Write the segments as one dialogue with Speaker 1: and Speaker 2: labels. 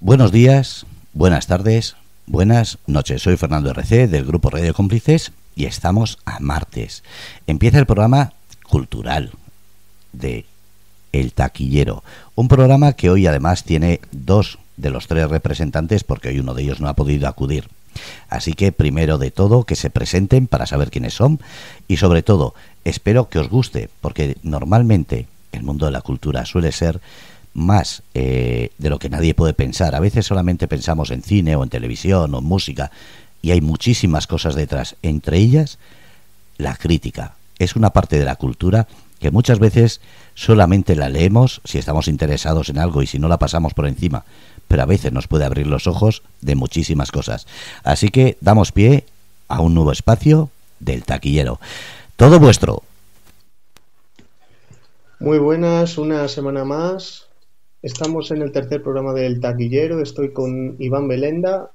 Speaker 1: Buenos días, buenas tardes, buenas noches. Soy Fernando RC del grupo Radio Cómplices y estamos a martes. Empieza el programa cultural de El Taquillero, un programa que hoy además tiene dos de los tres representantes porque hoy uno de ellos no ha podido acudir. Así que primero de todo que se presenten para saber quiénes son y sobre todo espero que os guste, porque normalmente el mundo de la cultura suele ser más de lo que nadie puede pensar. A veces solamente pensamos en cine o en televisión o en música y hay muchísimas cosas detrás, entre ellas la crítica. Es una parte de la cultura que muchas veces solamente la leemos si estamos interesados en algo y si no la pasamos por encima, pero a veces nos puede abrir los ojos de muchísimas cosas. Así que damos pie a un nuevo espacio del Taquillero. Todo vuestro.
Speaker 2: Muy buenas, una semana más. Estamos en el tercer programa del Taquillero. Estoy con Iván Belenda.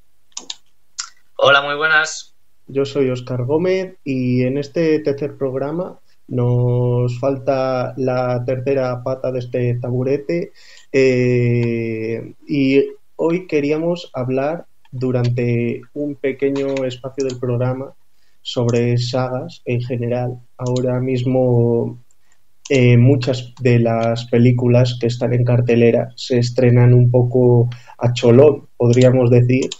Speaker 3: Hola, muy buenas.
Speaker 2: Yo soy Óscar Gómez y en este tercer programa nos falta la tercera pata de este taburete y hoy queríamos hablar durante un pequeño espacio del programa sobre sagas en general. Ahora mismo muchas de las películas que están en cartelera se estrenan un poco a cholón, podríamos decir,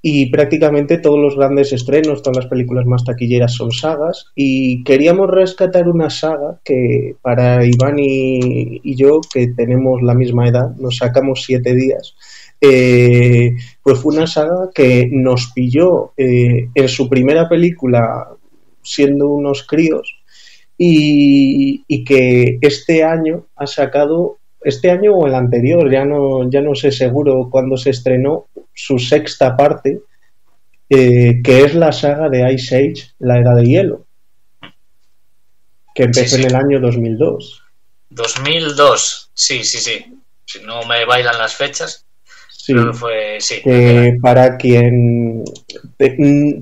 Speaker 2: y prácticamente todos los grandes estrenos, todas las películas más taquilleras son sagas, y queríamos rescatar una saga que para Iván y yo, que tenemos la misma edad, nos sacamos 7 días, pues fue una saga que nos pilló en su primera película siendo unos críos y que este año ha sacado, este año o el anterior, ya no sé seguro cuándo se estrenó, su sexta parte, que es la saga de Ice Age, la Edad de Hielo, que empezó en el año 2002.
Speaker 3: 2002, sí. Si no me bailan las fechas,
Speaker 2: sí,
Speaker 3: creo que fue, sí.
Speaker 2: Para quien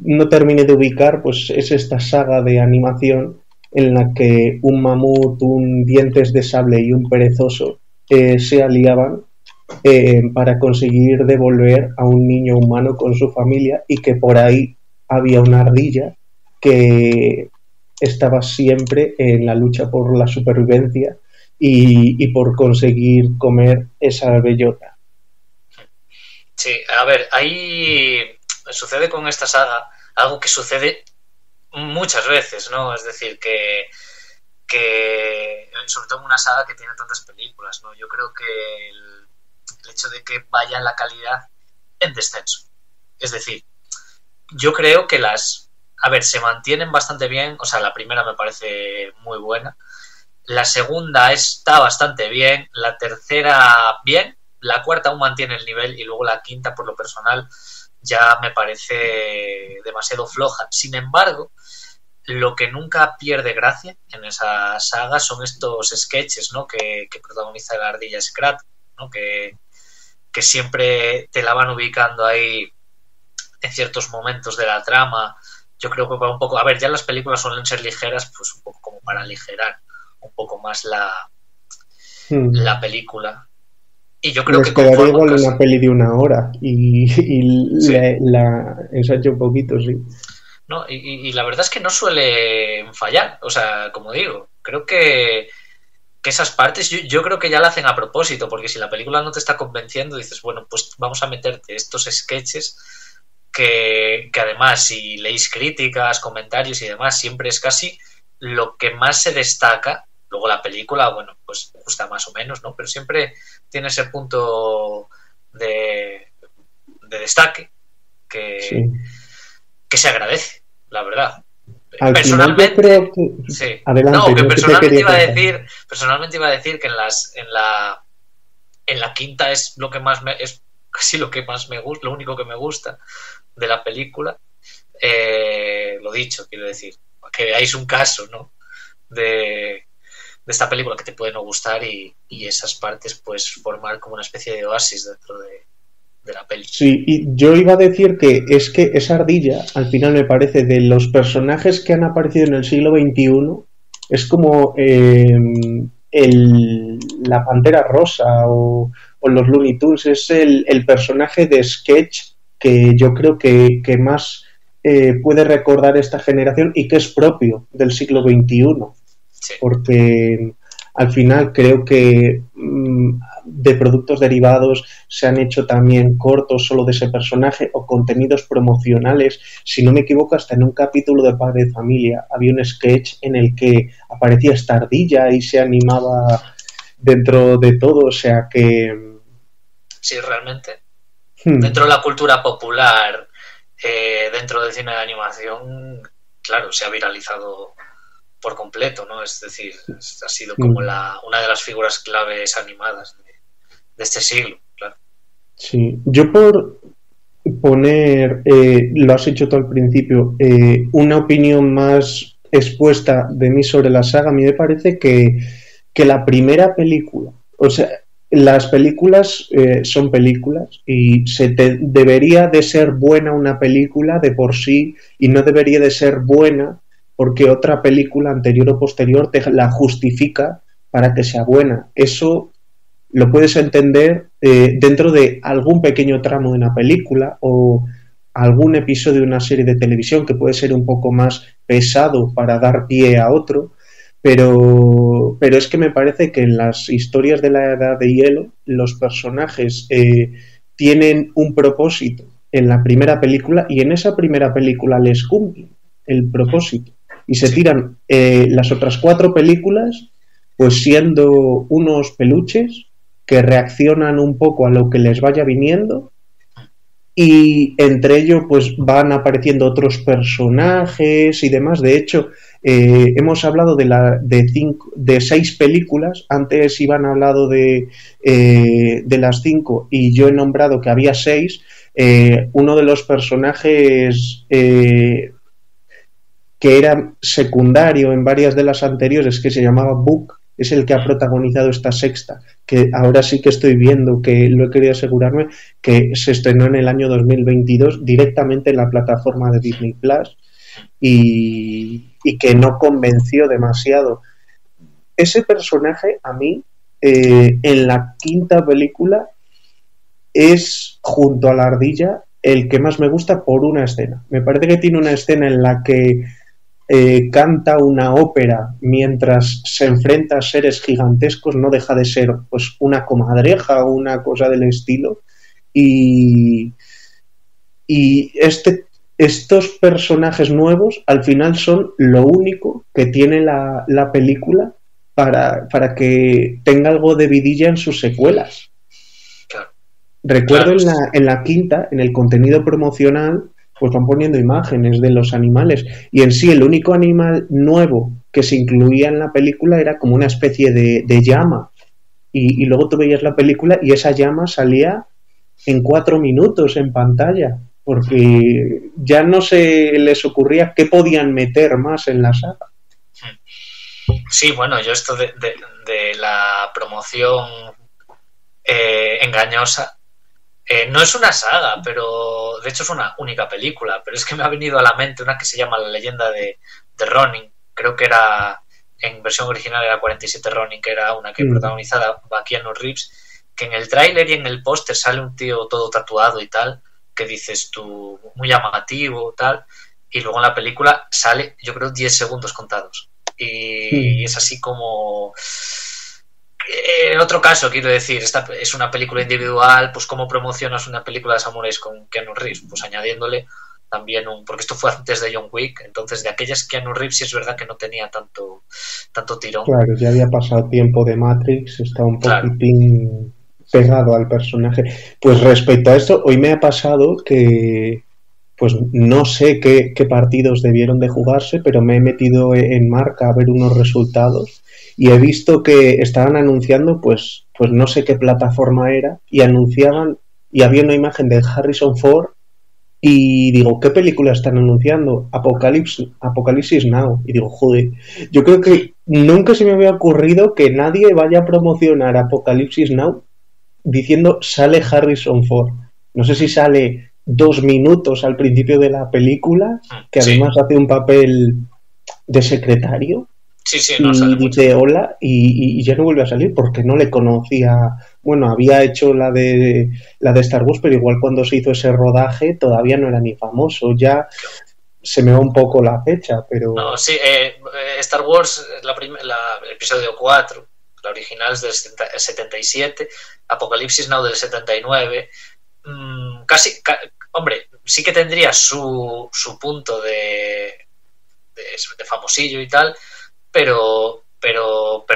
Speaker 2: no termine de ubicar, pues es esta saga de animación en la que un mamut, un dientes de sable y un perezoso se aliaban para conseguir devolver a un niño humano con su familia, y que por ahí había una ardilla que estaba siempre en la lucha por la supervivencia y por conseguir comer esa bellota.
Speaker 3: Sí, a ver, ahí sucede con esta saga algo que sucede muchas veces, ¿no? Es decir, que sobre todo en una saga que tiene tantas películas, ¿no? Yo creo que el hecho de que vaya en la calidad en descenso. Es decir, yo creo que se mantienen bastante bien. O sea, la primera me parece muy buena. La segunda está bastante bien. La tercera, bien. La cuarta aún mantiene el nivel. Y luego la quinta, por lo personal, ya me parece demasiado floja. Sin embargo, lo que nunca pierde gracia en esa saga son estos sketches, ¿no? que protagoniza la ardilla Scrat, ¿no? Que siempre te la van ubicando ahí en ciertos momentos de la trama. Yo creo que para un poco, a ver, ya las películas suelen ser ligeras, pues un poco como para aligerar un poco más la película. Y yo creo
Speaker 2: les
Speaker 3: que
Speaker 2: quedaría igual una peli de 1 hora y sí, la ensancho un poquito, sí.
Speaker 3: No, y la verdad es que no suele fallar. O sea, como digo, creo que esas partes yo creo que ya la hacen a propósito, porque si la película no te está convenciendo, dices, bueno, pues vamos a meterte estos sketches que además, si leéis críticas, comentarios y demás, siempre es casi lo que más se destaca. Luego la película, bueno, pues gusta más o menos, ¿no? Pero siempre tiene ese punto de destaque que se agradece, la verdad.
Speaker 2: Al
Speaker 3: personalmente
Speaker 2: creo que...
Speaker 3: sí.
Speaker 2: Adelante,
Speaker 3: no, que personalmente iba a decir que en la quinta es lo que más es casi lo que más me gusta, lo único que me gusta de la película. Lo dicho, quiero decir, que veáis un caso, ¿no? de esta película que te puede no gustar y esas partes pues formar como una especie de oasis dentro de la peli.
Speaker 2: Sí, y yo iba a decir que es que esa ardilla, al final me parece, de los personajes que han aparecido en el siglo XXI, es como la Pantera Rosa o los Looney Tunes. Es el personaje de sketch que yo creo que más puede recordar esta generación y que es propio del siglo XXI. Sí. Porque al final creo que de productos derivados se han hecho también cortos solo de ese personaje o contenidos promocionales. Si no me equivoco, hasta en un capítulo de Padre de Familia había un sketch en el que aparecía esta ardilla y se animaba dentro de todo, o sea que...
Speaker 3: Sí, realmente. Dentro de la cultura popular, dentro del cine de animación, claro, se ha viralizado por completo, ¿no? Es decir, ha sido como una de las figuras claves animadas de este siglo, claro.
Speaker 2: Sí, yo por poner, lo has hecho tú al principio, una opinión más expuesta de mí sobre la saga, a mí me parece que la primera película, o sea, las películas son películas y debería de ser buena una película de por sí y no debería de ser buena porque otra película anterior o posterior te la justifica para que sea buena. Eso lo puedes entender dentro de algún pequeño tramo de una película o algún episodio de una serie de televisión que puede ser un poco más pesado para dar pie a otro, pero es que me parece que en las historias de la Edad de Hielo los personajes tienen un propósito en la primera película y en esa primera película les cumplen el propósito. Y se tiran las otras 4 películas pues siendo unos peluches que reaccionan un poco a lo que les vaya viniendo y entre ellos pues van apareciendo otros personajes y demás. De hecho, hemos hablado de 6 películas, antes Iván ha hablado de las 5 y yo he nombrado que había 6. Uno de los personajes... que era secundario en varias de las anteriores, que se llamaba Book, es el que ha protagonizado esta sexta, que ahora sí que estoy viendo, que lo he querido asegurarme, que se estrenó en el año 2022 directamente en la plataforma de Disney Plus y que no convenció demasiado. Ese personaje a mí, en la quinta película, es, junto a la ardilla, el que más me gusta por una escena. Me parece que tiene una escena en la que canta una ópera mientras se enfrenta a seres gigantescos, no deja de ser pues una comadreja o una cosa del estilo, y estos personajes nuevos al final son lo único que tiene la película para que tenga algo de vidilla en sus secuelas.
Speaker 3: Claro.
Speaker 2: Recuerdo en la quinta, en el contenido promocional, pues van poniendo imágenes de los animales y en sí el único animal nuevo que se incluía en la película era como una especie de llama y luego tú veías la película y esa llama salía en 4 minutos en pantalla porque ya no se les ocurría qué podían meter más en la saga.
Speaker 3: Sí, bueno, yo esto de la promoción engañosa no es una saga, pero de hecho es una única película, pero es que me ha venido a la mente una que se llama La leyenda de Ronin, creo que era, en versión original era 47 Ronin, que era una que protagonizaba Keanu Reeves, que en el tráiler y en el póster sale un tío todo tatuado y tal, que dices tú, muy llamativo, tal, y luego en la película sale, yo creo, 10 segundos contados, y es así como... En otro caso, quiero decir, esta es una película individual, pues ¿cómo promocionas una película de samuráis con Keanu Reeves? Pues añadiéndole también porque esto fue antes de John Wick, entonces de aquellas Keanu Reeves sí es verdad que no tenía tanto tirón.
Speaker 2: Claro, ya había pasado tiempo de Matrix, está un poquitín pegado al personaje. Pues respecto a esto, hoy me ha pasado que pues no sé qué partidos debieron de jugarse, pero me he metido en Marca a ver unos resultados y he visto que estaban anunciando, pues no sé qué plataforma era, y anunciaban, y había una imagen de Harrison Ford, y digo, ¿qué película están anunciando? Apocalipsis Now. Y digo, joder, yo creo que nunca se me había ocurrido que nadie vaya a promocionar Apocalipsis Now diciendo sale Harrison Ford. No sé si sale 2 minutos al principio de la película, que además hace un papel de secretario.
Speaker 3: Sí, no
Speaker 2: y
Speaker 3: sale mucho.
Speaker 2: dice hola y ya no vuelve a salir porque no le conocía. Bueno, había hecho la de Star Wars, pero igual cuando se hizo ese rodaje todavía no era ni famoso. Ya se me va un poco la fecha,
Speaker 3: No,
Speaker 2: pero
Speaker 3: sí, Star Wars, el episodio 4, la original es del 77, Apocalipsis Now del 79. Hombre, sí que tendría su punto de famosillo y tal, pero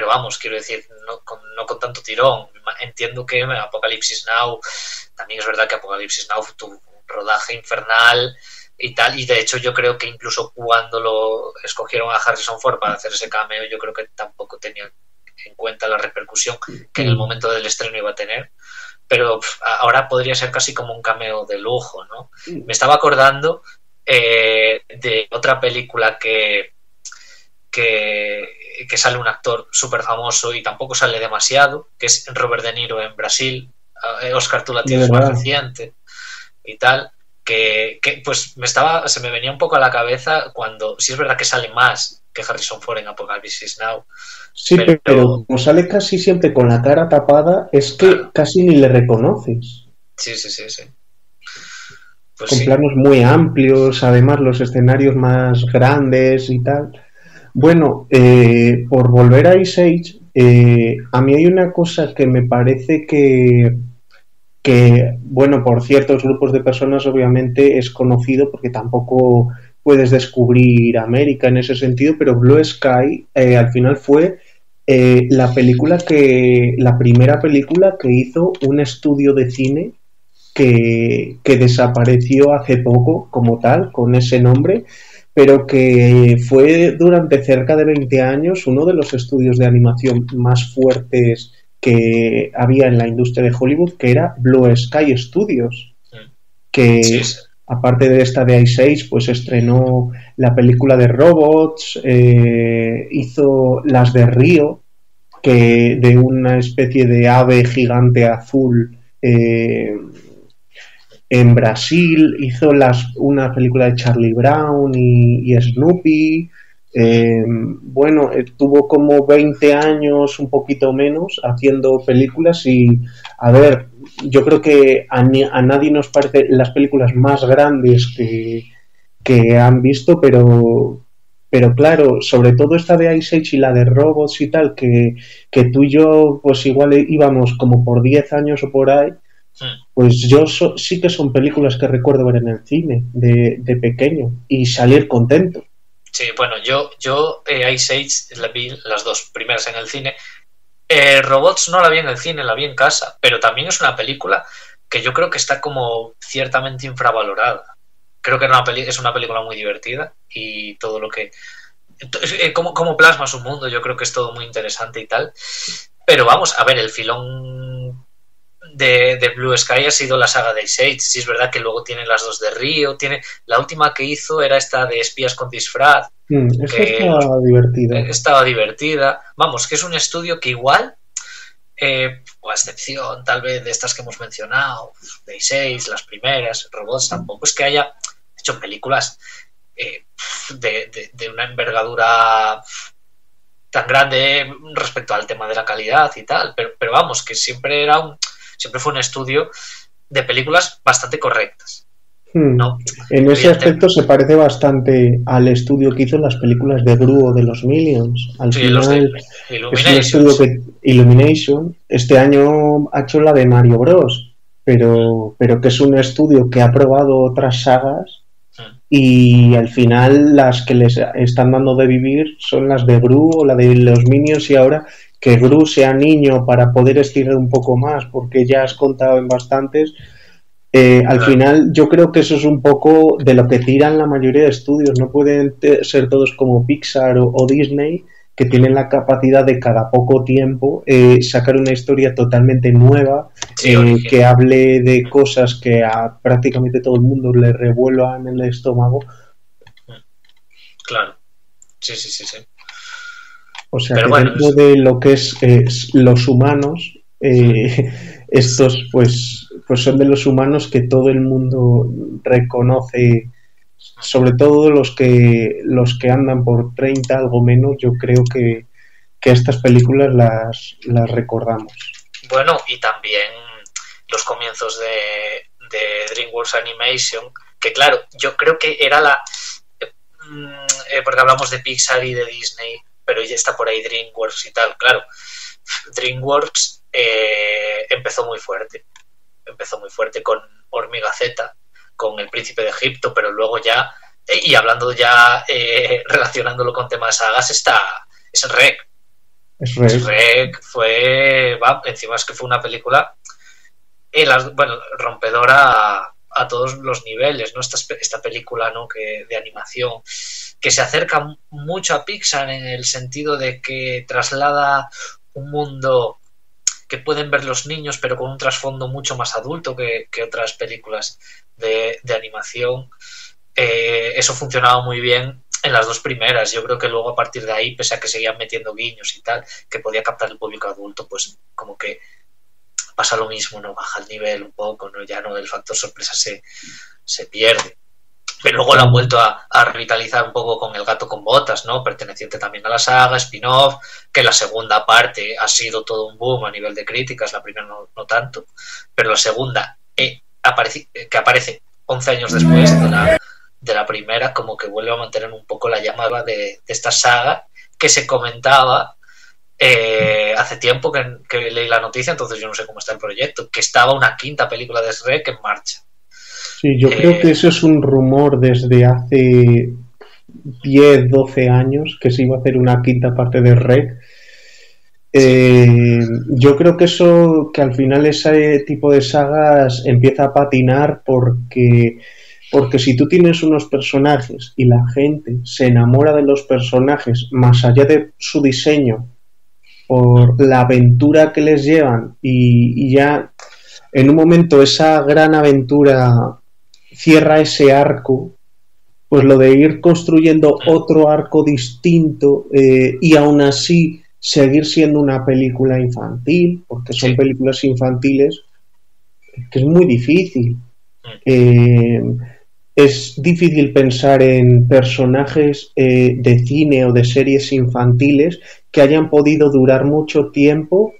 Speaker 3: vamos, quiero decir, no con tanto tirón. Entiendo que Apocalipsis Now, también es verdad que Apocalipsis Now tuvo un rodaje infernal y tal, y de hecho yo creo que incluso cuando lo escogieron a Harrison Ford para hacer ese cameo, yo creo que tampoco tenían en cuenta la repercusión que en el momento del estreno iba a tener, pero ahora podría ser casi como un cameo de lujo, ¿no? Me estaba acordando de otra película que sale un actor súper famoso y tampoco sale demasiado, que es Robert De Niro en Brasil. Oscar, tú la tienes más reciente y tal, que pues se me venía un poco a la cabeza cuando, sí es verdad que sale más que Harrison Ford en Apocalipsis Now.
Speaker 2: Sí, pero como sale casi siempre con la cara tapada, es que claro, casi ni le reconoces.
Speaker 3: Sí. Pues
Speaker 2: con planos muy amplios, además los escenarios más grandes y tal. Bueno, por volver a Ice Age, a mí hay una cosa que me parece que, bueno, por ciertos grupos de personas obviamente es conocido porque tampoco puedes descubrir América en ese sentido, pero Blue Sky al final fue la primera película que hizo un estudio de cine que desapareció hace poco como tal, con ese nombre, pero que fue durante cerca de 20 años uno de los estudios de animación más fuertes que había en la industria de Hollywood, que era Blue Sky Studios, que aparte de esta de Ice Age, pues estrenó la película de robots, hizo las de Río, que de una especie de ave gigante azul en Brasil, hizo una película de Charlie Brown y Snoopy. Bueno, tuvo como 20 años, un poquito menos, haciendo películas y, a ver, yo creo que a nadie nos parece las películas más grandes que han visto, pero claro, sobre todo esta de Ice Age y la de robots y tal, que tú y yo pues igual íbamos como por 10 años o por ahí, pues yo sí que son películas que recuerdo ver en el cine de pequeño y salir contento.
Speaker 3: Sí, bueno, yo Ice Age la vi las dos primeras en el cine. Robots no la vi en el cine, la vi en casa, pero también es una película que yo creo que está como ciertamente infravalorada. Creo que es una película muy divertida y todo lo que... Como plasma su mundo, yo creo que es todo muy interesante y tal. Pero vamos, a ver, el filón de Blue Sky ha sido la saga de Ice Age. Sí es verdad que luego tiene las dos de Río, la última que hizo era esta de Espías con disfraz,
Speaker 2: que
Speaker 3: estaba divertida. Vamos, que es un estudio que igual, a excepción tal vez de estas que hemos mencionado, de Ice Age, las primeras, Robots, tampoco es que haya hecho películas de una envergadura tan grande respecto al tema de la calidad y tal, pero vamos, que siempre fue un estudio de películas bastante correctas. ¿No?
Speaker 2: En ese aspecto se parece bastante al estudio que hizo las películas de Gru o de los Minions. Al final
Speaker 3: los de
Speaker 2: Illumination, es un estudio Illumination este año ha hecho la de Mario Bros, pero que es un estudio que ha probado otras sagas y al final las que les están dando de vivir son las de Gru o la de los Minions, y ahora que Gru sea niño para poder estirar un poco más porque ya has contado en bastantes. Al final yo creo que eso es un poco de lo que tiran la mayoría de estudios. No pueden ser todos como Pixar o Disney, que tienen la capacidad de cada poco tiempo sacar una historia totalmente nueva, que hable de cosas que a prácticamente todo el mundo le revuelvan en el estómago.
Speaker 3: Claro, sí.
Speaker 2: O sea, pero que bueno, dentro de lo que es los humanos, estos pues son de los humanos que todo el mundo reconoce sobre todo los que andan por 30, algo menos, yo creo que estas películas las recordamos.
Speaker 3: Bueno, y también los comienzos de DreamWorks Animation, que claro, yo creo que era porque hablamos de Pixar y de Disney, pero ya está por ahí DreamWorks y tal, claro. DreamWorks empezó muy fuerte con Hormiga Z, con El Príncipe de Egipto, pero luego ya, y hablando ya, relacionándolo con temas de sagas, es Rec. Rec fue, encima es que fue una película rompedora a todos los niveles, ¿no? Esta película, ¿no? de animación que se acerca mucho a Pixar en el sentido de que traslada un mundo que pueden ver los niños, pero con un trasfondo mucho más adulto que otras películas de animación. Eso funcionaba muy bien en las dos primeras. Yo creo que luego a partir de ahí, pese a que seguían metiendo guiños y tal, que podía captar el público adulto, pues como que pasa lo mismo, ¿no? Baja el nivel un poco, ¿no? Ya no, el factor sorpresa se pierde. Pero luego lo han vuelto a revitalizar un poco con El Gato con Botas, ¿no? Perteneciente también a la saga, spin-off, que la segunda parte ha sido todo un boom a nivel de críticas, la primera no tanto, pero la segunda que aparece 11 años después de la primera, como que vuelve a mantener un poco la llama de esta saga que se comentaba hace tiempo que leí la noticia, entonces yo no sé cómo está el proyecto, que estaba una quinta película de Shrek en marcha.
Speaker 2: Sí, yo creo que eso es un rumor desde hace 10, 12 años, que se iba a hacer una quinta parte de Shrek. Yo creo que eso, que al final ese tipo de sagas empieza a patinar porque si tú tienes unos personajes y la gente se enamora de los personajes más allá de su diseño por la aventura que les llevan y ya en un momento esa gran aventura cierra ese arco, pues lo de ir construyendo otro arco distinto y aún así seguir siendo una película infantil, porque son películas infantiles, que es muy difícil. Es difícil pensar en personajes de cine o de series infantiles que hayan podido durar mucho tiempo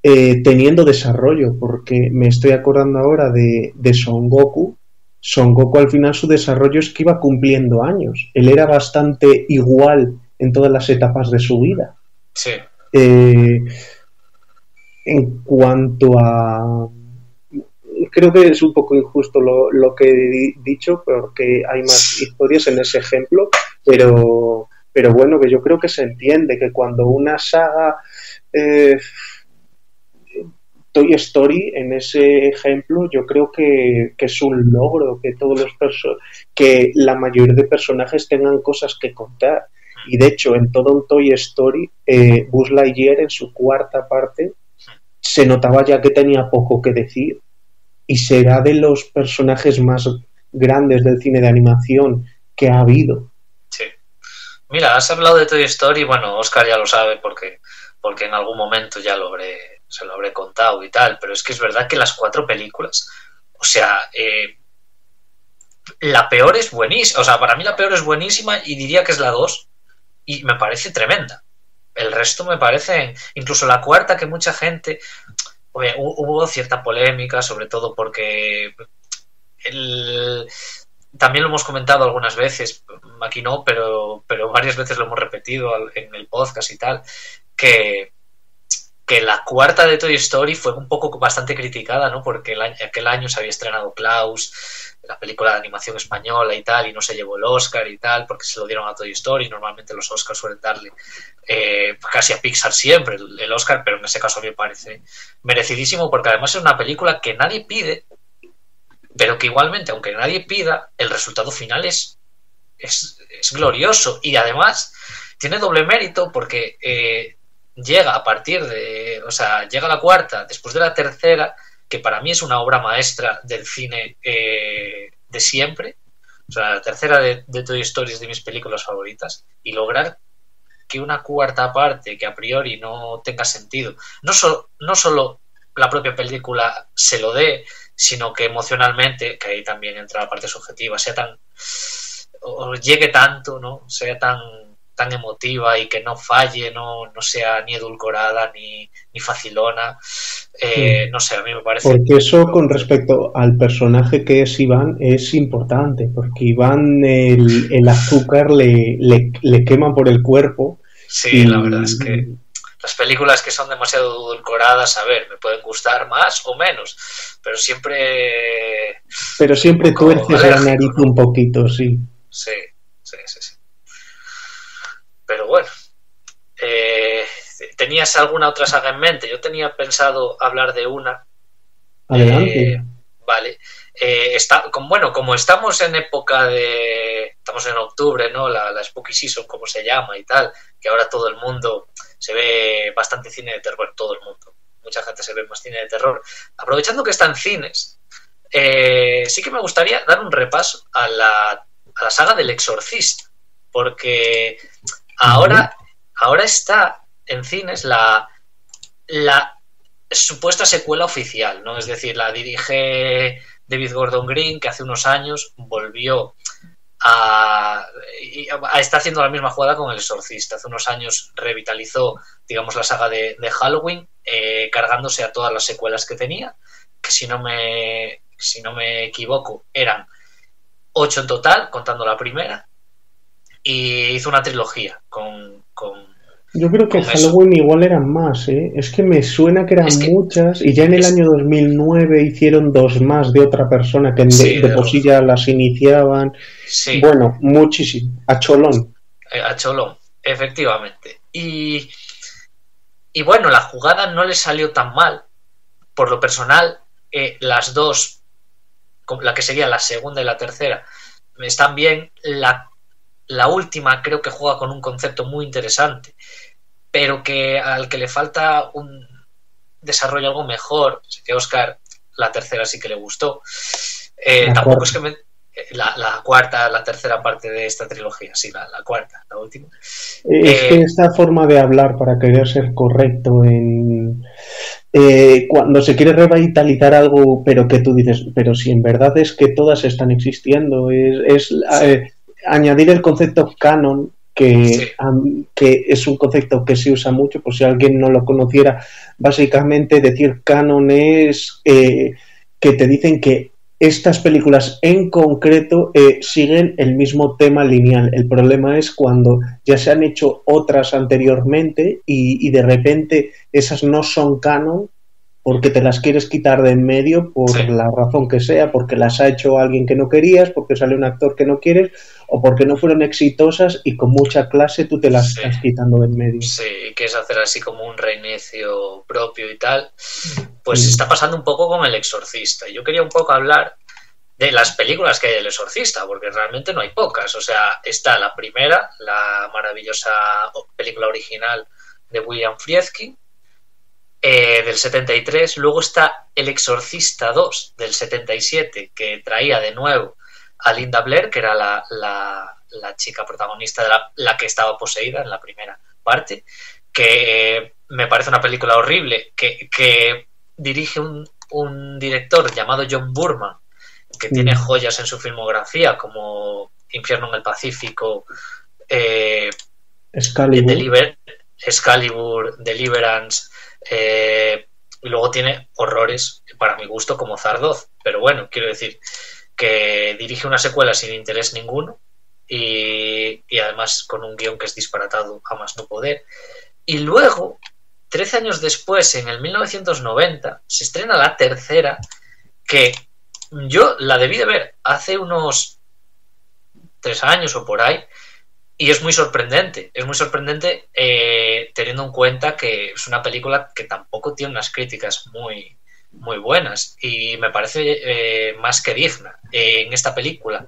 Speaker 2: teniendo desarrollo, porque me estoy acordando ahora de Son Goku. Son Goku al final su desarrollo es que iba cumpliendo años. Él era bastante igual en todas las etapas de su vida.
Speaker 3: Sí.
Speaker 2: En cuanto a... Creo que es un poco injusto lo que he dicho, porque hay más historias en ese ejemplo, pero bueno, que yo creo que se entiende que cuando una saga... Toy Story, en ese ejemplo, yo creo que es un logro que que la mayoría de personajes tengan cosas que contar. Y de hecho, en todo un Toy Story, Buzz Lightyear en su cuarta parte se notaba ya que tenía poco que decir. Y será de los personajes más grandes del cine de animación que ha habido.
Speaker 3: Sí. Mira, has hablado de Toy Story, bueno, Óscar ya lo sabe porque en algún momento ya se lo habré contado y tal, pero es que es verdad que las 4 películas, o sea, la peor es buenísima, o sea, para mí la peor es buenísima y diría que es la 2 y me parece tremenda. El resto me parece, incluso la cuarta, que mucha gente, hubo cierta polémica, sobre todo porque también lo hemos comentado algunas veces, aquí no, pero varias veces lo hemos repetido en el podcast y tal, que la cuarta de Toy Story fue un poco bastante criticada, ¿no? Porque aquel año se había estrenado Klaus, la película de animación española y tal, y no se llevó el Oscar y tal, porque se lo dieron a Toy Story. Normalmente los Oscars suelen darle casi a Pixar siempre el Oscar, pero en ese caso a mí me parece merecidísimo, porque además es una película que nadie pide, pero que igualmente, aunque nadie pida, el resultado final es glorioso, y además tiene doble mérito porque llega a partir de, o sea, llega la cuarta después de la tercera, que para mí es una obra maestra del cine de siempre. O sea, la tercera de Toy Story es de mis películas favoritas, y lograr que una cuarta parte que a priori no tenga sentido, no solo la propia película se lo dé, sino que emocionalmente, que ahí también entra la parte subjetiva, sea os llegue tanto, ¿no? Sea tan emotiva y que no falle, no sea ni edulcorada ni facilona. No sé, a mí me parece...
Speaker 2: Porque eso con respecto al personaje que es Iván es importante, porque Iván el azúcar le quema por el cuerpo.
Speaker 3: Sí, la verdad es que las películas que son demasiado edulcoradas, a ver, me pueden gustar más o menos, pero siempre
Speaker 2: tuerces la nariz, ¿no? Un poquito, sí.
Speaker 3: Sí. Pero bueno, ¿tenías alguna otra saga en mente? Yo tenía pensado hablar de una.
Speaker 2: Adelante.
Speaker 3: Vale. Como estamos en época estamos en octubre, ¿no? La Spooky Season, como se llama y tal, que ahora todo el mundo se ve bastante cine de terror, bueno, todo el mundo, mucha gente se ve más cine de terror. Aprovechando que está en cines, sí que me gustaría dar un repaso a la saga del Exorcista, porque ahora está en cines la supuesta secuela oficial, ¿no? Es decir, la dirige David Gordon Green, que hace unos años volvió está haciendo la misma jugada con El Exorcista. Hace unos años revitalizó, digamos, la saga de Halloween, cargándose a todas las secuelas que tenía, que si no me equivoco eran 8 en total, contando la primera, y hizo una trilogía con
Speaker 2: yo creo que Halloween eso. Igual eran más, ¿eh? Es que me suena que eran muchas, y ya en el año 2009 hicieron 2 más de otra persona que de por sí ya las iniciaban. Sí. Bueno, muchísimo. A cholón,
Speaker 3: efectivamente. Y bueno, la jugada no le salió tan mal. Por lo personal, las dos, la que sería la segunda y la tercera, están bien. La última creo que juega con un concepto muy interesante, pero al que le falta un desarrollo algo mejor. Sé que a Óscar la tercera sí que le gustó. Tampoco es que la cuarta, la tercera parte de esta trilogía, sí, la cuarta, la última.
Speaker 2: Es que esta forma de hablar, para querer ser correcto, cuando se quiere revitalizar algo, pero que tú dices, pero si en verdad es que todas están existiendo, añadir el concepto canon, que es un concepto que se usa mucho, por si alguien no lo conociera. Básicamente decir canon es que te dicen que estas películas en concreto siguen el mismo tema lineal. El problema es cuando ya se han hecho otras anteriormente y de repente esas no son canon, porque te las quieres quitar de en medio por la razón que sea, porque las ha hecho alguien que no querías, porque sale un actor que no quieres, o porque no fueron exitosas y con mucha clase tú te las estás quitando de en medio.
Speaker 3: Sí, quieres hacer así como un reinicio propio y tal. Pues está pasando un poco con El Exorcista. Yo quería un poco hablar de las películas que hay del Exorcista, porque realmente no hay pocas. O sea, está la primera, la maravillosa película original de William Friedkin, del 73. Luego está El Exorcista 2 del 77, que traía de nuevo a Linda Blair, que era la chica protagonista de la que estaba poseída en la primera parte, que me parece una película horrible, que dirige un director llamado John Boorman, que tiene joyas en su filmografía como Infierno en el Pacífico, Excalibur, Deliverance, y luego tiene horrores para mi gusto como Zardoz. Pero bueno, quiero decir que dirige una secuela sin interés ninguno y además con un guión que es disparatado a más no poder. Y luego, 13 años después, en el 1990, se estrena la tercera, que yo la debí de ver hace unos 3 años o por ahí, y es muy sorprendente. Es muy sorprendente teniendo en cuenta que es una película que tampoco tiene unas críticas muy, muy buenas, y me parece más que digna. En esta película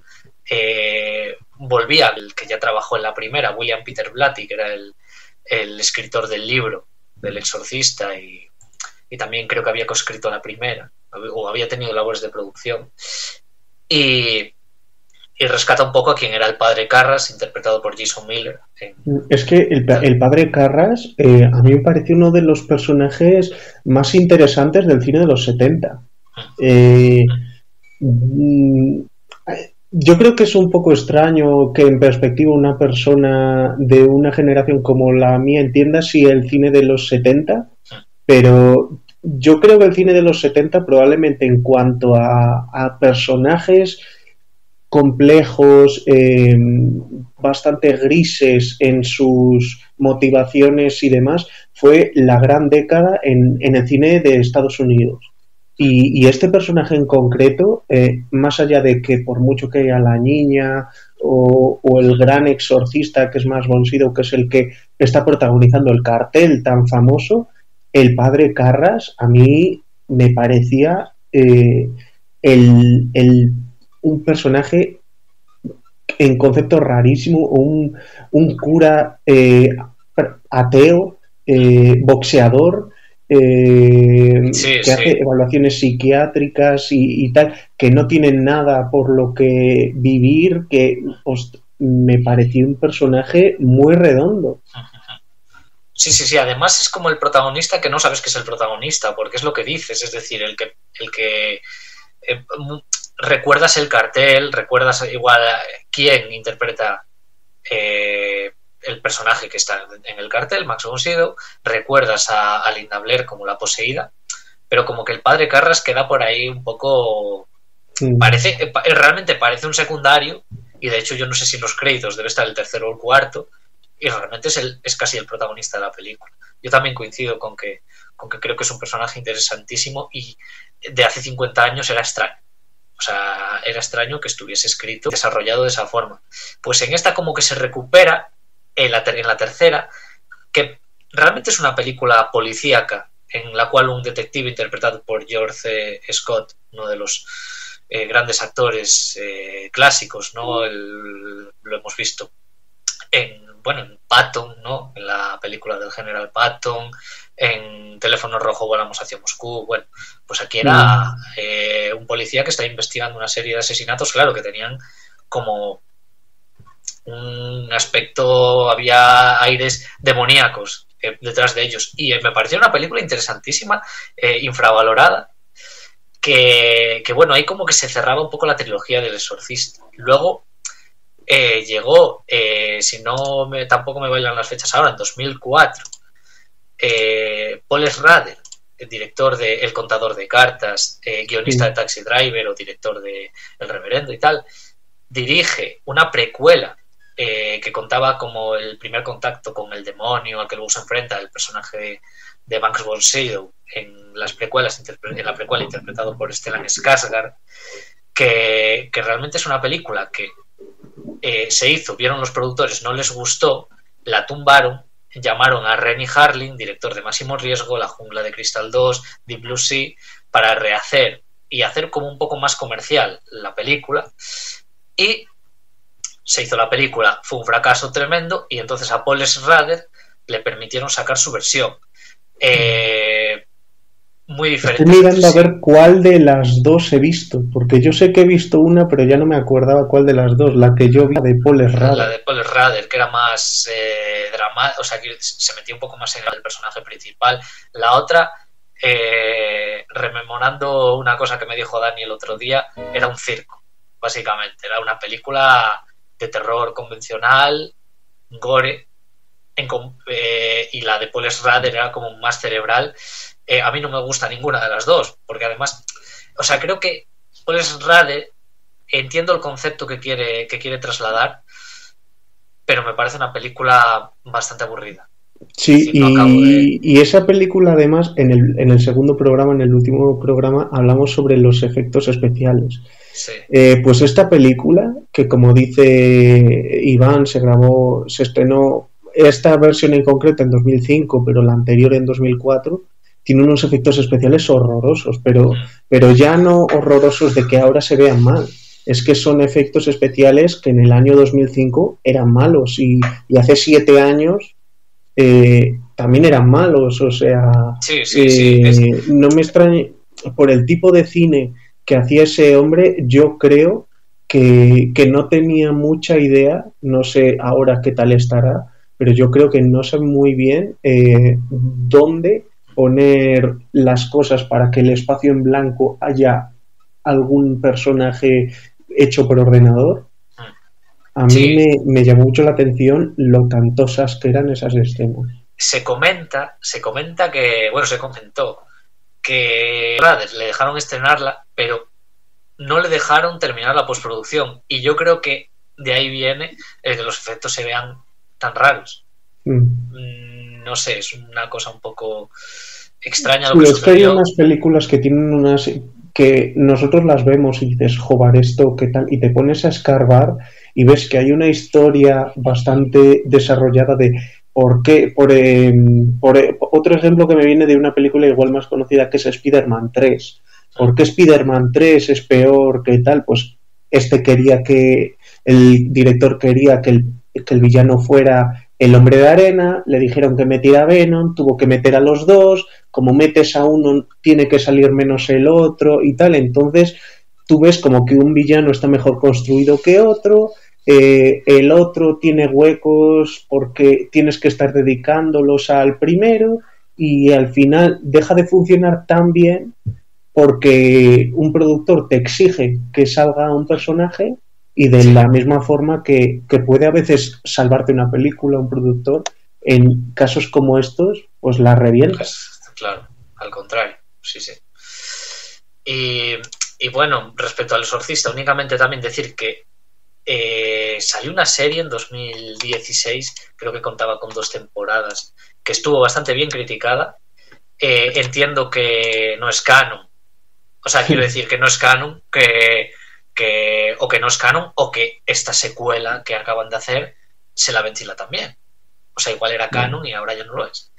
Speaker 3: volvía el que ya trabajó en la primera, William Peter Blatty, que era el escritor del libro del Exorcista, y también creo que había coescrito la primera, o había tenido labores de producción, y rescata un poco a quien era el padre Carras, interpretado por Jason Miller.
Speaker 2: Es que el padre Carras a mí me pareció uno de los personajes más interesantes del cine de los 70. Yo creo que es un poco extraño que en perspectiva una persona de una generación como la mía entienda si el cine de los 70, pero yo creo que el cine de los 70 probablemente en cuanto a personajes complejos, bastante grises en sus motivaciones y demás, fue la gran década en el cine de Estados Unidos. Y este personaje en concreto, más allá de que por mucho que haya la niña o el gran exorcista que es Max von Sydow, que es el que está protagonizando el cartel tan famoso, el padre Carras a mí me parecía un personaje en concepto rarísimo, un cura ateo, boxeador, que hace evaluaciones psiquiátricas y tal, que no tienen nada por lo que vivir, que me pareció un personaje muy redondo.
Speaker 3: Sí, además es como el protagonista que no sabes que es el protagonista, porque es lo que dices, es decir, el que recuerdas el cartel, recuerdas igual quién interpreta el personaje que está en el cartel, Max von Sydow, recuerdas a Linda Blair como la poseída, pero como que el padre Carras queda por ahí un poco... realmente parece un secundario, y de hecho yo no sé si en los créditos debe estar el tercero o el cuarto, y realmente es casi el protagonista de la película. Yo también coincido con que creo que es un personaje interesantísimo y de hace 50 años era extraño. O sea, era extraño que estuviese escrito, desarrollado de esa forma. Pues en esta como que se recupera, en la tercera, que realmente es una película policíaca, en la cual un detective interpretado por George Scott, uno de los grandes actores clásicos, ¿no? Lo hemos visto en Patton, ¿no? En la película del General Patton, en Teléfono Rojo volamos hacia Moscú. Bueno, pues aquí era un policía que está investigando una serie de asesinatos, claro, que tenían como un aspecto, había aires demoníacos detrás de ellos. Y me pareció una película interesantísima, infravalorada, que bueno, ahí como que se cerraba un poco la trilogía del Exorcista. Luego llegó, si no tampoco me bailan las fechas ahora, en 2004, Paul Schrader, el director de El contador de cartas, guionista de Taxi Driver o director de El Reverendo y tal, dirige una precuela que contaba como el primer contacto con el demonio al que luego se enfrenta el personaje de Max von Sydow en la precuela interpretado por Stellan Skarsgård, que realmente es una película que se hizo, vieron los productores, no les gustó, la tumbaron, llamaron a Renny Harlin, director de Máximo Riesgo, La jungla de cristal 2, Deep Blue Sea, para rehacer y hacer como un poco más comercial la película, y se hizo la película, fue un fracaso tremendo, y entonces a Paul Schrader le permitieron sacar su versión. Muy diferente.
Speaker 2: Estoy mirando a ver cuál de las dos he visto, porque yo sé que he visto una, pero ya no me acordaba cuál de las dos. La que yo vi de Paul Schrader.
Speaker 3: La de Paul Schrader, que era más dramática, o sea, que se metía un poco más en el personaje principal. La otra, rememorando una cosa que me dijo Dani el otro día, era un circo, básicamente. Era una película de terror convencional, gore, y la de Paul Schrader era como más cerebral. A mí no me gusta ninguna de las dos, porque además, o sea, creo que Paul Schrader, entiendo el concepto que quiere trasladar, pero me parece una película bastante aburrida.
Speaker 2: Sí, y esa película además, en el segundo programa, en el último programa, hablamos sobre los efectos especiales.
Speaker 3: Sí.
Speaker 2: Pues esta película, que como dice Iván, se estrenó esta versión en concreto en 2005, pero la anterior en 2004, tiene unos efectos especiales horrorosos, pero ya no horrorosos de que ahora se vean mal. Es que son efectos especiales que en el año 2005 eran malos y hace 7 años también eran malos. O sea, no me extraña, por el tipo de cine que hacía ese hombre, yo creo que no tenía mucha idea, no sé ahora qué tal estará, pero yo creo que no sé muy bien dónde poner las cosas para que el espacio en blanco haya algún personaje hecho por ordenador, a mí
Speaker 3: Sí.
Speaker 2: me llamó mucho la atención lo cantosas que eran esas escenas.
Speaker 3: Se comenta que, bueno, se comentó que Brothers le dejaron estrenarla, pero no le dejaron terminar la postproducción. Y yo creo que de ahí viene el que los efectos se vean tan raros. No sé, es una cosa un poco extraña lo
Speaker 2: Sí,
Speaker 3: que
Speaker 2: es que hay
Speaker 3: sucedió.
Speaker 2: unas películas que tienen unas que nosotros las vemos y dices, joder, esto, ¿qué tal? Y te pones a escarbar y ves que hay una historia bastante desarrollada de por qué, otro ejemplo que me viene de una película igual más conocida que es Spider-Man 3. ¿Por qué Spider-Man 3 es peor que tal? Pues el director quería que el villano fuera el Hombre de Arena, le dijeron que metiera a Venom, tuvo que meter a los dos, como metes a uno tiene que salir menos el otro y tal, entonces tú ves como que un villano está mejor construido que otro, el otro tiene huecos porque tienes que estar dedicándolos al primero y al final deja de funcionar tan bien porque un productor te exige que salga un personaje y de
Speaker 3: Sí.
Speaker 2: la misma forma que puede a veces salvarte una película, un productor, en casos como estos, pues la revienta.
Speaker 3: Pues, claro, al contrario, sí, sí. Y bueno, respecto al Exorcista, únicamente también decir que salió una serie en 2016, creo que contaba con 2 temporadas, que estuvo bastante bien criticada. Entiendo que no es canon. O sea, quiero decir que no es canon, o que no es canon, o que esta secuela que acaban de hacer se la ventila también. O sea, igual era canon y ahora ya no lo es.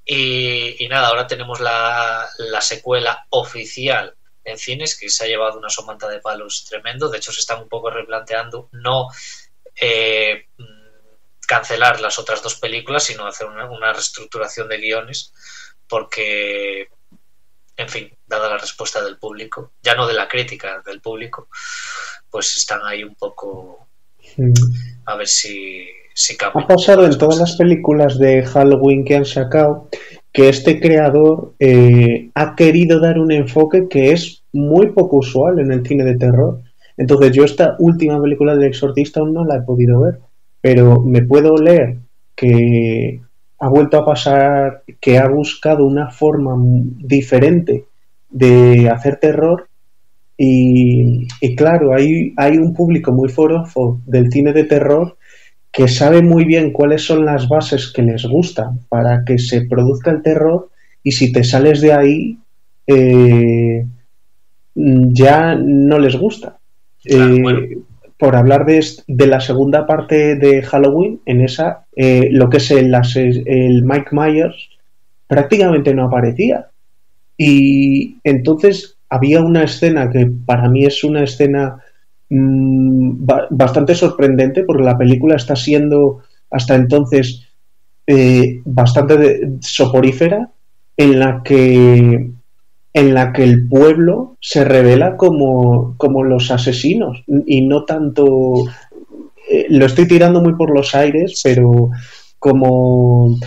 Speaker 3: Y nada, ahora tenemos la secuela oficial en cines, que se ha llevado una somanta de palos tremendo. De hecho, se están un poco replanteando no cancelar las otras 2 películas, sino hacer una reestructuración de guiones, porque, en fin, dada la respuesta del público, ya no de la crítica, del público, pues están ahí un poco a ver si cambian.
Speaker 2: Ha pasado en todas las películas de Halloween que han sacado que este creador ha querido dar un enfoque que es muy poco usual en el cine de terror. Entonces yo esta última película del Exorcista aún no la he podido ver, pero me puedo leer que ha vuelto a pasar, que ha buscado una forma diferente de hacer terror y claro, hay un público muy forofo del cine de terror que sabe muy bien cuáles son las bases que les gustan para que se produzca el terror y si te sales de ahí ya no les gusta.
Speaker 3: Claro, bueno.
Speaker 2: Por hablar de la segunda parte de Halloween, en esa lo que es el Mike Myers prácticamente no aparecía. Y entonces había una escena que para mí es una escena bastante sorprendente porque la película está siendo hasta entonces bastante soporífera en la que el pueblo se revela como los asesinos y no tanto lo estoy tirando muy por los aires, pero como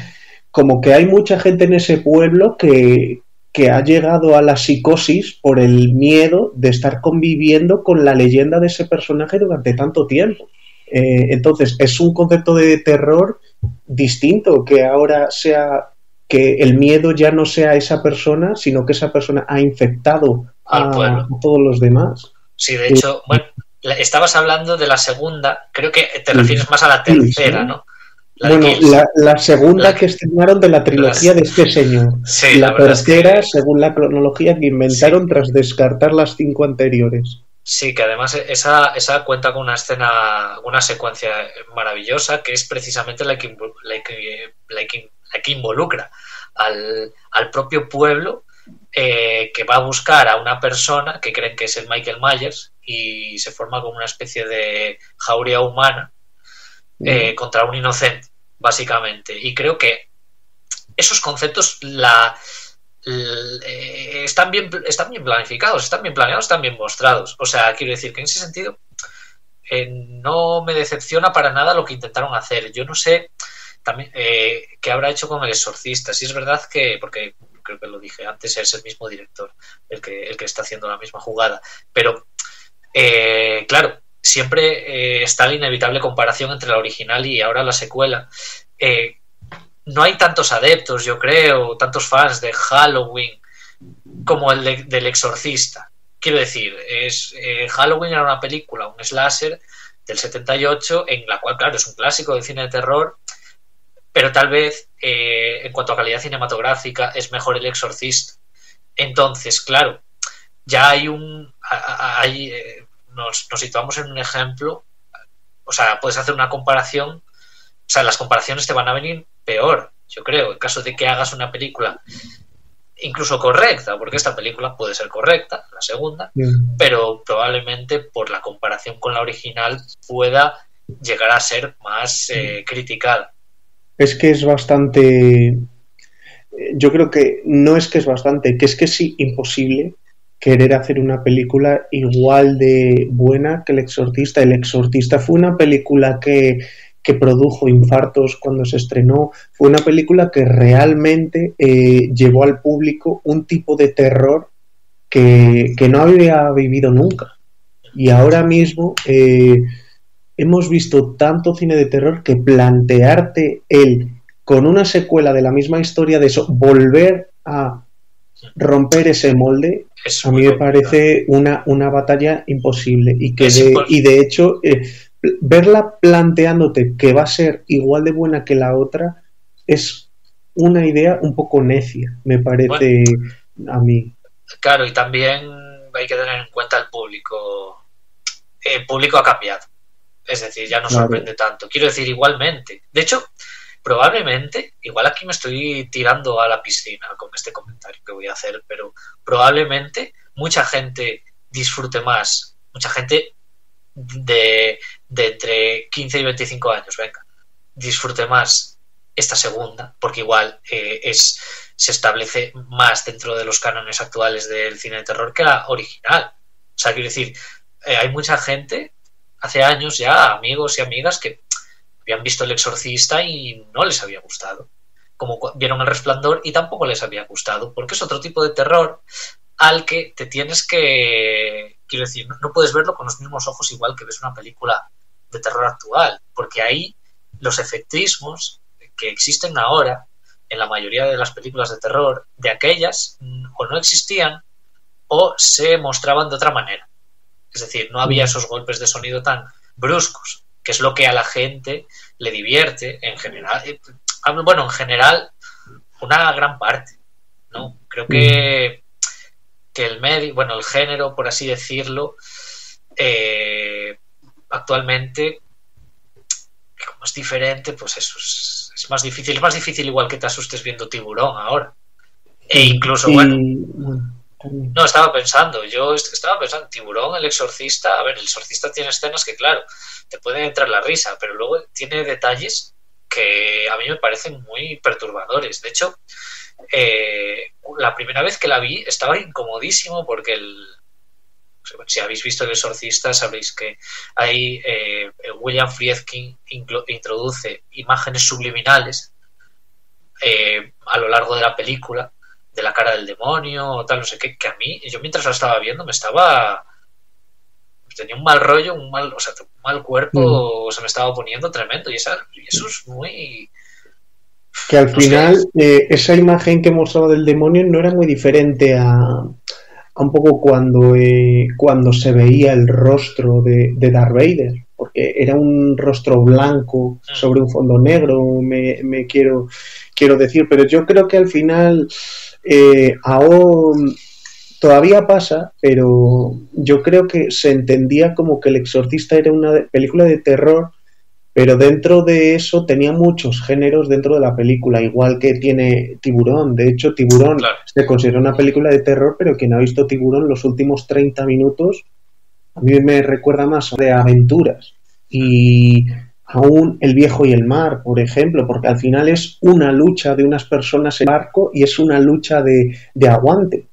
Speaker 2: que hay mucha gente en ese pueblo que ha llegado a la psicosis por el miedo de estar conviviendo con la leyenda de ese personaje durante tanto tiempo. Entonces, es un concepto de terror distinto, que ahora sea que el miedo ya no sea esa persona, sino que esa persona ha infectado
Speaker 3: al pueblo.
Speaker 2: A todos los demás.
Speaker 3: Sí, de hecho, bueno, estabas hablando de la segunda, creo que te refieres más a la tercera, ¿no?
Speaker 2: La segunda que estrenaron de la trilogía de este señor.
Speaker 3: Sí,
Speaker 2: la tercera, según la cronología que inventaron tras descartar las 5 anteriores.
Speaker 3: Sí, que además esa cuenta con una escena, una secuencia maravillosa, que es precisamente la que involucra al propio pueblo, que va a buscar a una persona que creen que es el Michael Myers y se forma como una especie de jauría humana contra un inocente, básicamente. Y creo que esos conceptos están bien planificados, están bien planeados, están bien mostrados. O sea, quiero decir que en ese sentido no me decepciona para nada lo que intentaron hacer. Yo no sé también qué habrá hecho con El Exorcista. Si es verdad que, porque creo que lo dije antes, es el mismo director el que está haciendo la misma jugada, pero Claro, siempre está la inevitable comparación entre la original y ahora la secuela. No hay tantos adeptos, yo creo, tantos fans de Halloween como el del Exorcista. Quiero decir, Halloween era una película, un slasher del 78, en la cual, claro, es un clásico del cine de terror, pero tal vez en cuanto a calidad cinematográfica es mejor el Exorcista. Entonces, claro, ya nos situamos en un ejemplo, o sea, puedes hacer una comparación, o sea, las comparaciones te van a venir peor, yo creo, en caso de que hagas una película incluso correcta, porque esta película puede ser correcta, la segunda, pero probablemente por la comparación con la original pueda llegar a ser más criticada.
Speaker 2: Es que es bastante... Yo creo que no es que es bastante, que es imposible querer hacer una película igual de buena que El Exorcista. El Exorcista fue una película que produjo infartos cuando se estrenó, fue una película que realmente llevó al público un tipo de terror que no había vivido nunca. Y ahora mismo hemos visto tanto cine de terror que plantearte con una secuela de la misma historia de eso, volver a romper ese molde, a mí me parece una batalla imposible y de hecho verla planteándote que va a ser igual de buena que la otra es una idea un poco necia, me parece, a mí.
Speaker 3: Claro, y también hay que tener en cuenta el público. El público ha cambiado, es decir, ya no sorprende tanto. Quiero decir, igualmente, de hecho, probablemente, igual aquí me estoy tirando a la piscina con este comentario que voy a hacer, pero probablemente mucha gente disfrute más, mucha gente de entre 15 y 25 años, disfrute más esta segunda, porque igual se establece más dentro de los cánones actuales del cine de terror que la original. O sea, quiero decir, hay mucha gente, hace años ya, amigos y amigas que habían visto El Exorcista y no les había gustado, como vieron El Resplandor y tampoco les había gustado, porque es otro tipo de terror al que te tienes que... Quiero decir, no puedes verlo con los mismos ojos igual que ves una película de terror actual, porque ahí los efectismos que existen ahora en la mayoría de las películas de terror, de aquellas o no existían o se mostraban de otra manera. Es decir, no había esos golpes de sonido tan bruscos, que es lo que a la gente le divierte en general. Bueno, en general, una gran parte, ¿no? Creo que el género, por así decirlo, actualmente, como es diferente, pues eso es más difícil. Es más difícil igual que te asustes viendo Tiburón ahora. E incluso, no, estaba pensando Tiburón, El Exorcista. A ver, El Exorcista tiene escenas que, claro, te pueden entrar la risa, pero luego tiene detalles que a mí me parecen muy perturbadores. De hecho, la primera vez que la vi estaba incomodísimo porque si habéis visto El Exorcista sabréis que ahí William Friedkin introduce imágenes subliminales a lo largo de la película, de la cara del demonio o tal, no sé qué, que a mí, yo mientras la estaba viendo tenía un mal rollo, un mal cuerpo, se me estaba poniendo tremendo, y eso es muy...
Speaker 2: Que al final esa imagen que mostraba del demonio no era muy diferente a un poco cuando se veía el rostro de Darth Vader, porque era un rostro blanco sobre un fondo negro, me quiero decir, pero yo creo que al final aún todavía pasa, pero yo creo que se entendía como que El Exorcista era una película de terror, pero dentro de eso tenía muchos géneros dentro de la película, igual que tiene Tiburón. De hecho, Tiburón se considera una película de terror, pero quien ha visto Tiburón los últimos 30 minutos, a mí me recuerda más de aventuras. Y aún El Viejo y el Mar, por ejemplo, porque al final es una lucha de unas personas en barco y es una lucha de aguante.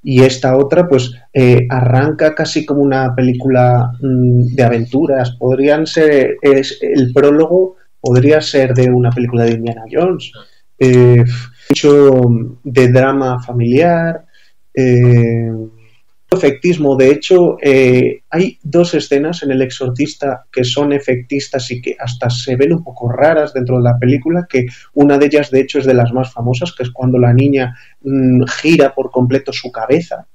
Speaker 2: Y esta otra pues arranca casi como una película de aventuras. El prólogo podría ser de una película de Indiana Jones, mucho de drama familiar, efectismo. De hecho, hay dos escenas en El Exorcista que son efectistas y que hasta se ven un poco raras dentro de la película, que una de ellas de hecho es de las más famosas, que es cuando la niña gira por completo su cabeza,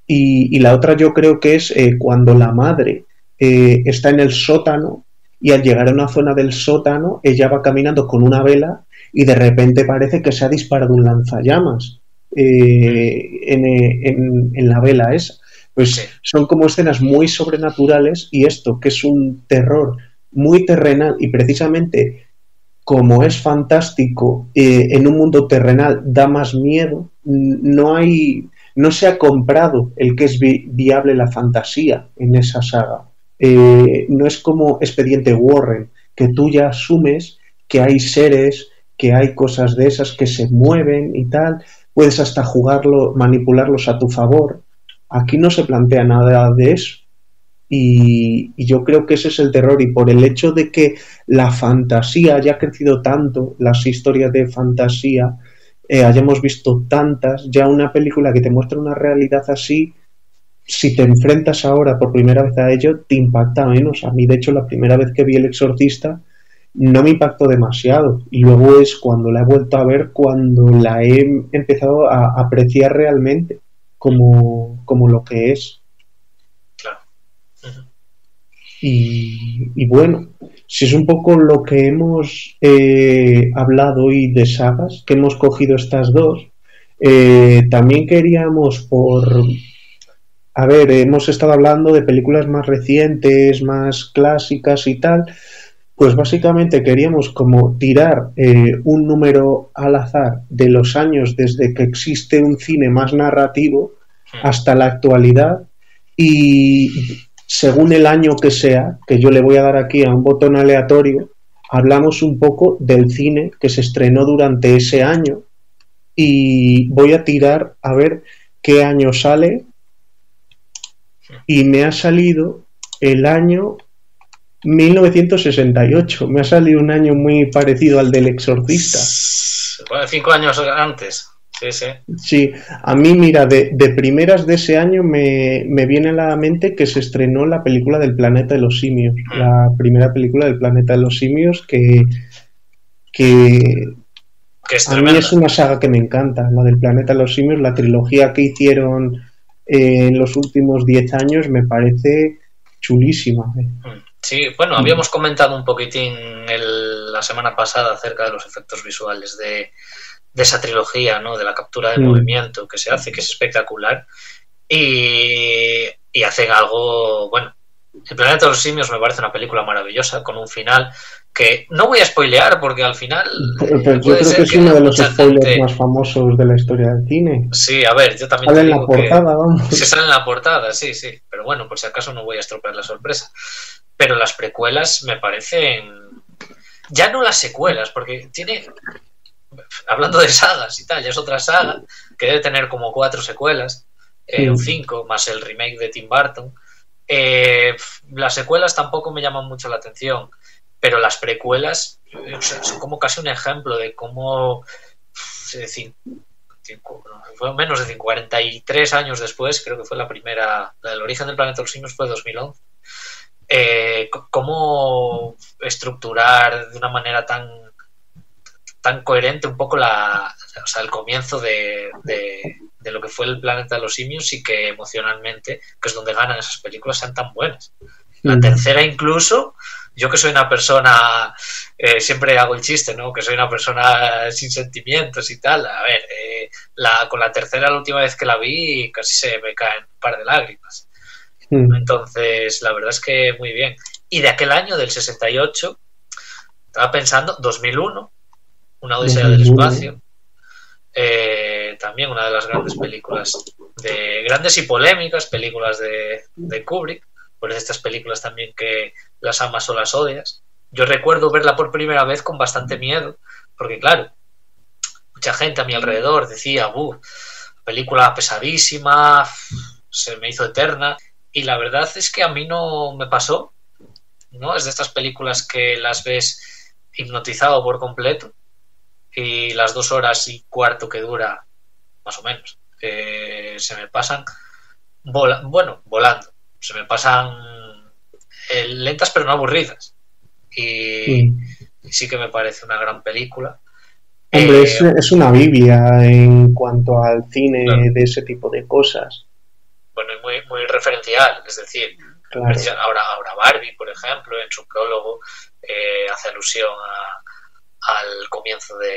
Speaker 2: y la otra yo creo que es cuando la madre está en el sótano y al llegar a una zona del sótano ella va caminando con una vela y de repente parece que se ha disparado un lanzallamas en la vela esa. Pues
Speaker 3: Sí.
Speaker 2: son como escenas muy sobrenaturales, y esto, que es un terror muy terrenal, y precisamente como es fantástico en un mundo terrenal da más miedo. No se ha comprado el que es viable la fantasía en esa saga. No es como Expediente Warren, que tú ya asumes que hay seres, que hay cosas de esas que se mueven y tal, puedes hasta manipularlos a tu favor. Aquí no se plantea nada de eso. Y yo creo que ese es el terror, y por el hecho de que la fantasía haya crecido tanto, las historias de fantasía, hayamos visto tantas, ya una película que te muestra una realidad así, si te enfrentas ahora por primera vez a ello, te impacta menos. A mí, de hecho, la primera vez que vi El Exorcista no me impactó demasiado, y luego es cuando la he vuelto a ver cuando la he empezado a apreciar realmente como lo que es.
Speaker 3: Claro. Uh-huh.
Speaker 2: Y bueno, si es un poco lo que hemos hablado hoy de sagas, que hemos cogido estas dos, también queríamos hemos estado hablando de películas más recientes, más clásicas y tal, pues básicamente queríamos como tirar un número al azar de los años desde que existe un cine más narrativo hasta la actualidad, y según el año que sea, que yo le voy a dar aquí a un botón aleatorio, hablamos un poco del cine que se estrenó durante ese año, y voy a tirar a ver qué año sale, y me ha salido el año 1968. Me ha salido un año muy parecido al del Exorcista.
Speaker 3: Bueno, 5 años antes. Sí, sí.
Speaker 2: Sí, a mí, mira, de primeras de ese año me viene a la mente que se estrenó la película del Planeta de los Simios, la primera película del Planeta de los Simios, que
Speaker 3: es
Speaker 2: a mí es una saga que me encanta, la del Planeta de los Simios. La trilogía que hicieron en los últimos 10 años me parece chulísima.
Speaker 3: Sí, bueno, habíamos comentado un poquitín la semana pasada acerca de los efectos visuales de esa trilogía, ¿no? De la captura de movimiento que se hace, que es espectacular, y hacen algo, bueno, El Planeta de los Simios me parece una película maravillosa, con un final que no voy a spoilear porque al final
Speaker 2: pero yo creo que es uno de los spoilers más famosos de la historia del cine.
Speaker 3: Sí, a ver, yo también
Speaker 2: sale en la portada, vamos.
Speaker 3: Se sale en la portada, sí, pero bueno, por si acaso no voy a estropear la sorpresa. Pero las precuelas me parecen, ya no las secuelas, porque tiene, hablando de sagas y tal, ya es otra saga que debe tener como 4 secuelas, o 5, más el remake de Tim Burton. Las secuelas tampoco me llaman mucho la atención, pero las precuelas son como casi un ejemplo de cómo fue menos de 43 años después, creo que fue la primera, la del Origen del Planeta de los Simios fue 2011. Cómo estructurar de una manera tan coherente un poco el comienzo de lo que fue el Planeta de los Simios, y que emocionalmente, que es donde ganan esas películas, sean tan buenas. La tercera incluso, yo que soy una persona, siempre hago el chiste, ¿no? Que soy una persona sin sentimientos y tal. A ver, con la tercera, la última vez que la vi, casi se me caen un par de lágrimas. Entonces, la verdad es que muy bien. Y de aquel año, del 68, estaba pensando, 2001, Una Odisea del Espacio. También una de las grandes películas, grandes y polémicas películas de Kubrick. Por estas películas también que las amas o las odias. Yo recuerdo verla por primera vez con bastante miedo, porque claro, mucha gente a mi alrededor decía, película pesadísima, se me hizo eterna, y la verdad es que a mí no me pasó, ¿no? Es de estas películas que las ves hipnotizado por completo, y las 2 horas y cuarto que dura, más o menos, se me pasan volando. Se me pasan lentas pero no aburridas. Y sí que me parece una gran película.
Speaker 2: Hombre, es una biblia en cuanto al cine,
Speaker 3: claro,
Speaker 2: de ese tipo de cosas.
Speaker 3: Bueno, y muy, muy referencial, es decir,
Speaker 2: Claro.
Speaker 3: ahora Barbie, por ejemplo, en su prólogo hace alusión al comienzo de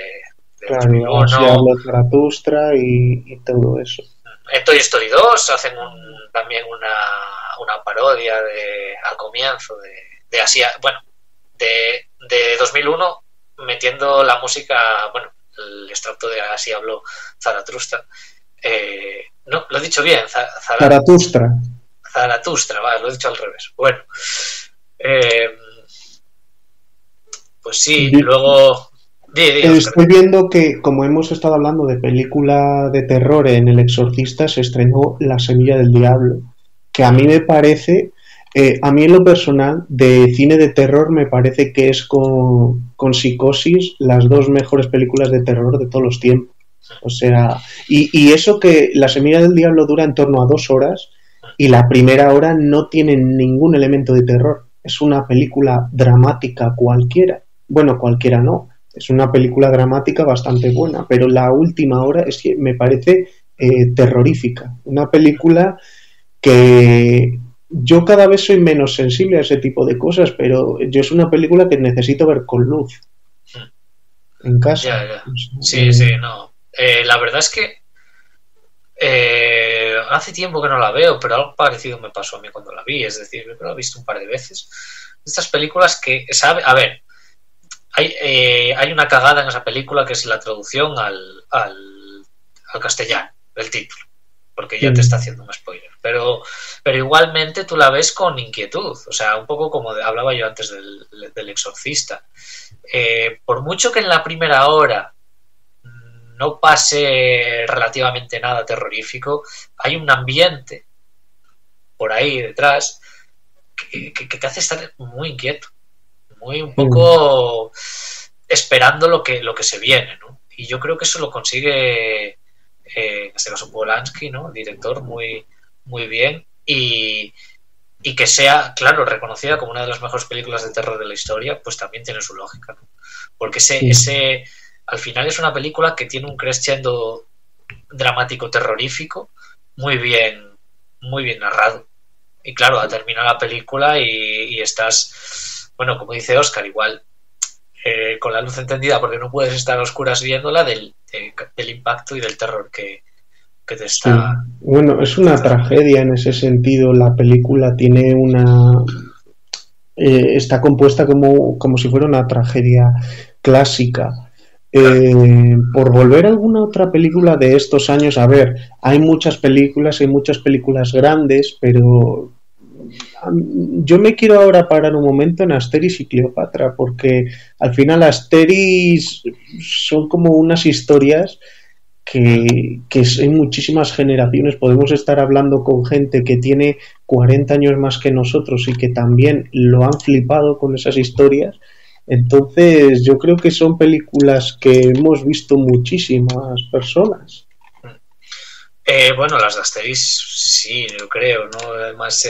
Speaker 2: Claro,
Speaker 3: 2001.
Speaker 2: así habla Zaratustra y todo eso.
Speaker 3: En Toy Story 2 hacen también una parodia al comienzo de Asia, bueno, de 2001, metiendo la música, bueno, el extracto de Así habló Zaratustra. No, lo he dicho bien,
Speaker 2: Zaratustra.
Speaker 3: Zaratustra, vale, lo he dicho al revés. Bueno, pues sí, luego...
Speaker 2: Estoy viendo que, como hemos estado hablando de película de terror, en El Exorcista se estrenó La Semilla del Diablo, que a mí me parece, a mí en lo personal, de cine de terror, me parece que es con Psicosis las dos mejores películas de terror de todos los tiempos. O sea, y eso que La Semilla del Diablo dura en torno a 2 horas y la primera hora no tiene ningún elemento de terror. Es una película dramática cualquiera. Bueno, cualquiera no. Es una película dramática bastante buena, pero la última hora es que me parece terrorífica. Una película que yo cada vez soy menos sensible a ese tipo de cosas, pero yo es una película que necesito ver con luz en casa.
Speaker 3: Ya. Sí, no. La verdad es que hace tiempo que no la veo, pero algo parecido me pasó a mí cuando la vi. Es decir, yo la he visto un par de veces. Estas películas que, a ver, hay una cagada en esa película que es la traducción al castellano del título, porque ya te está haciendo un spoiler, pero igualmente tú la ves con inquietud, o sea, un poco como hablaba yo antes del Exorcista. Por mucho que en la primera hora no pase relativamente nada terrorífico, hay un ambiente por ahí detrás que te hace estar muy inquieto, muy un poco esperando lo que se viene, ¿no? Y yo creo que eso lo consigue en este caso Polanski, ¿no? El director, muy, muy bien, y que sea, claro, reconocida como una de las mejores películas de terror de la historia, pues también tiene su lógica, ¿no? Porque ese al final es una película que tiene un crescendo dramático terrorífico muy bien narrado. Y claro, termina la película y estás, bueno, como dice Óscar, igual con la luz encendida, porque no puedes estar a oscuras viéndola, del impacto y del terror que te está...
Speaker 2: Sí. Bueno, es una tragedia en ese sentido. La película tiene está compuesta como si fuera una tragedia clásica. Por volver a alguna otra película de estos años, a ver, hay muchas películas grandes, pero yo me quiero ahora parar un momento en Asterix y Cleopatra, porque al final Asterix son como unas historias que en muchísimas generaciones podemos estar hablando con gente que tiene 40 años más que nosotros y que también lo han flipado con esas historias. Entonces yo creo que son películas que hemos visto muchísimas personas.
Speaker 3: Bueno, las de Asterix sí, yo creo, ¿no? Además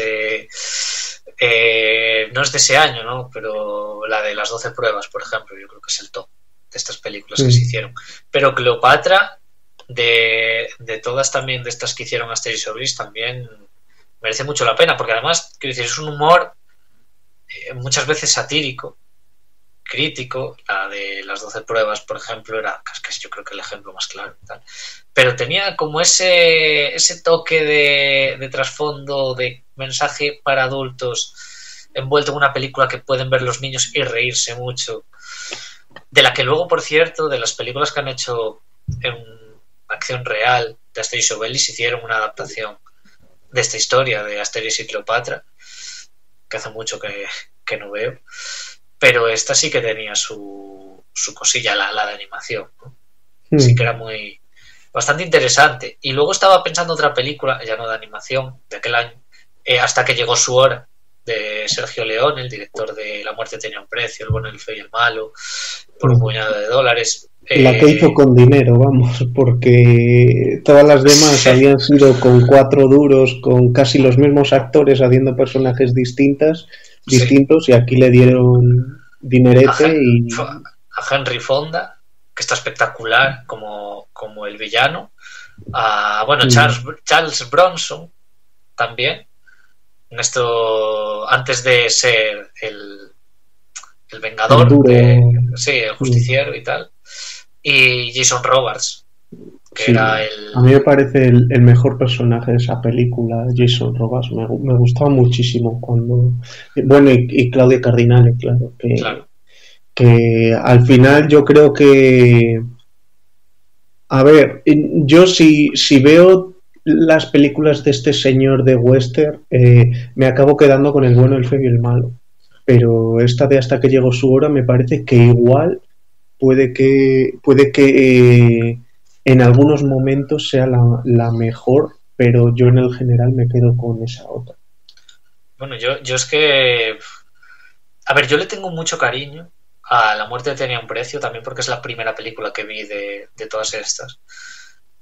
Speaker 3: no es de ese año, ¿no? Pero la de las 12 pruebas, por ejemplo, yo creo que es el top de estas películas que se hicieron. Pero Cleopatra, de todas también, de estas que hicieron Asterix y Obelix, también merece mucho la pena, porque además, quiero decir, es un humor muchas veces satírico, crítico. La de las 12 pruebas, por ejemplo, era casi yo creo que el ejemplo más claro, tal. Pero tenía como ese toque de trasfondo, de mensaje para adultos, envuelto en una película que pueden ver los niños y reírse mucho, de la que luego, por cierto, de las películas que han hecho en acción real de Asterix y Obelix, hicieron una adaptación de esta historia de Asterix y Cleopatra, que hace mucho que no veo, pero esta sí que tenía su cosilla, la de animación, ¿no? Sí que era bastante interesante. Y luego estaba pensando otra película, ya no de animación, de aquel año, Hasta que llegó su hora, de Sergio Leone, el director de La muerte tenía un precio, El bueno, el feo y el malo, por un puñado de dólares.
Speaker 2: La que hizo con dinero, vamos, porque todas las demás habían sido con 4 duros, con casi los mismos actores haciendo personajes distintos, y aquí le dieron dinerete
Speaker 3: a Henry Fonda, que está espectacular como el villano, a Charles Bronson también, en esto antes de ser el vengador, el justiciero y tal. Y Jason Robards, que era
Speaker 2: a mí me parece el mejor personaje de esa película. Jason Robards me gustaba muchísimo cuando... Bueno, y Claudia Cardinale, claro, que al final yo creo que... A ver, yo si veo las películas de este señor de western, me acabo quedando con el bueno, el feo y el malo. Pero esta de Hasta que llegó su hora me parece que igual puede que en algunos momentos sea la mejor, pero yo en el general me quedo con esa otra.
Speaker 3: Bueno, yo es que... A ver, yo le tengo mucho cariño a La muerte tenía un precio, también porque es la primera película que vi de todas estas.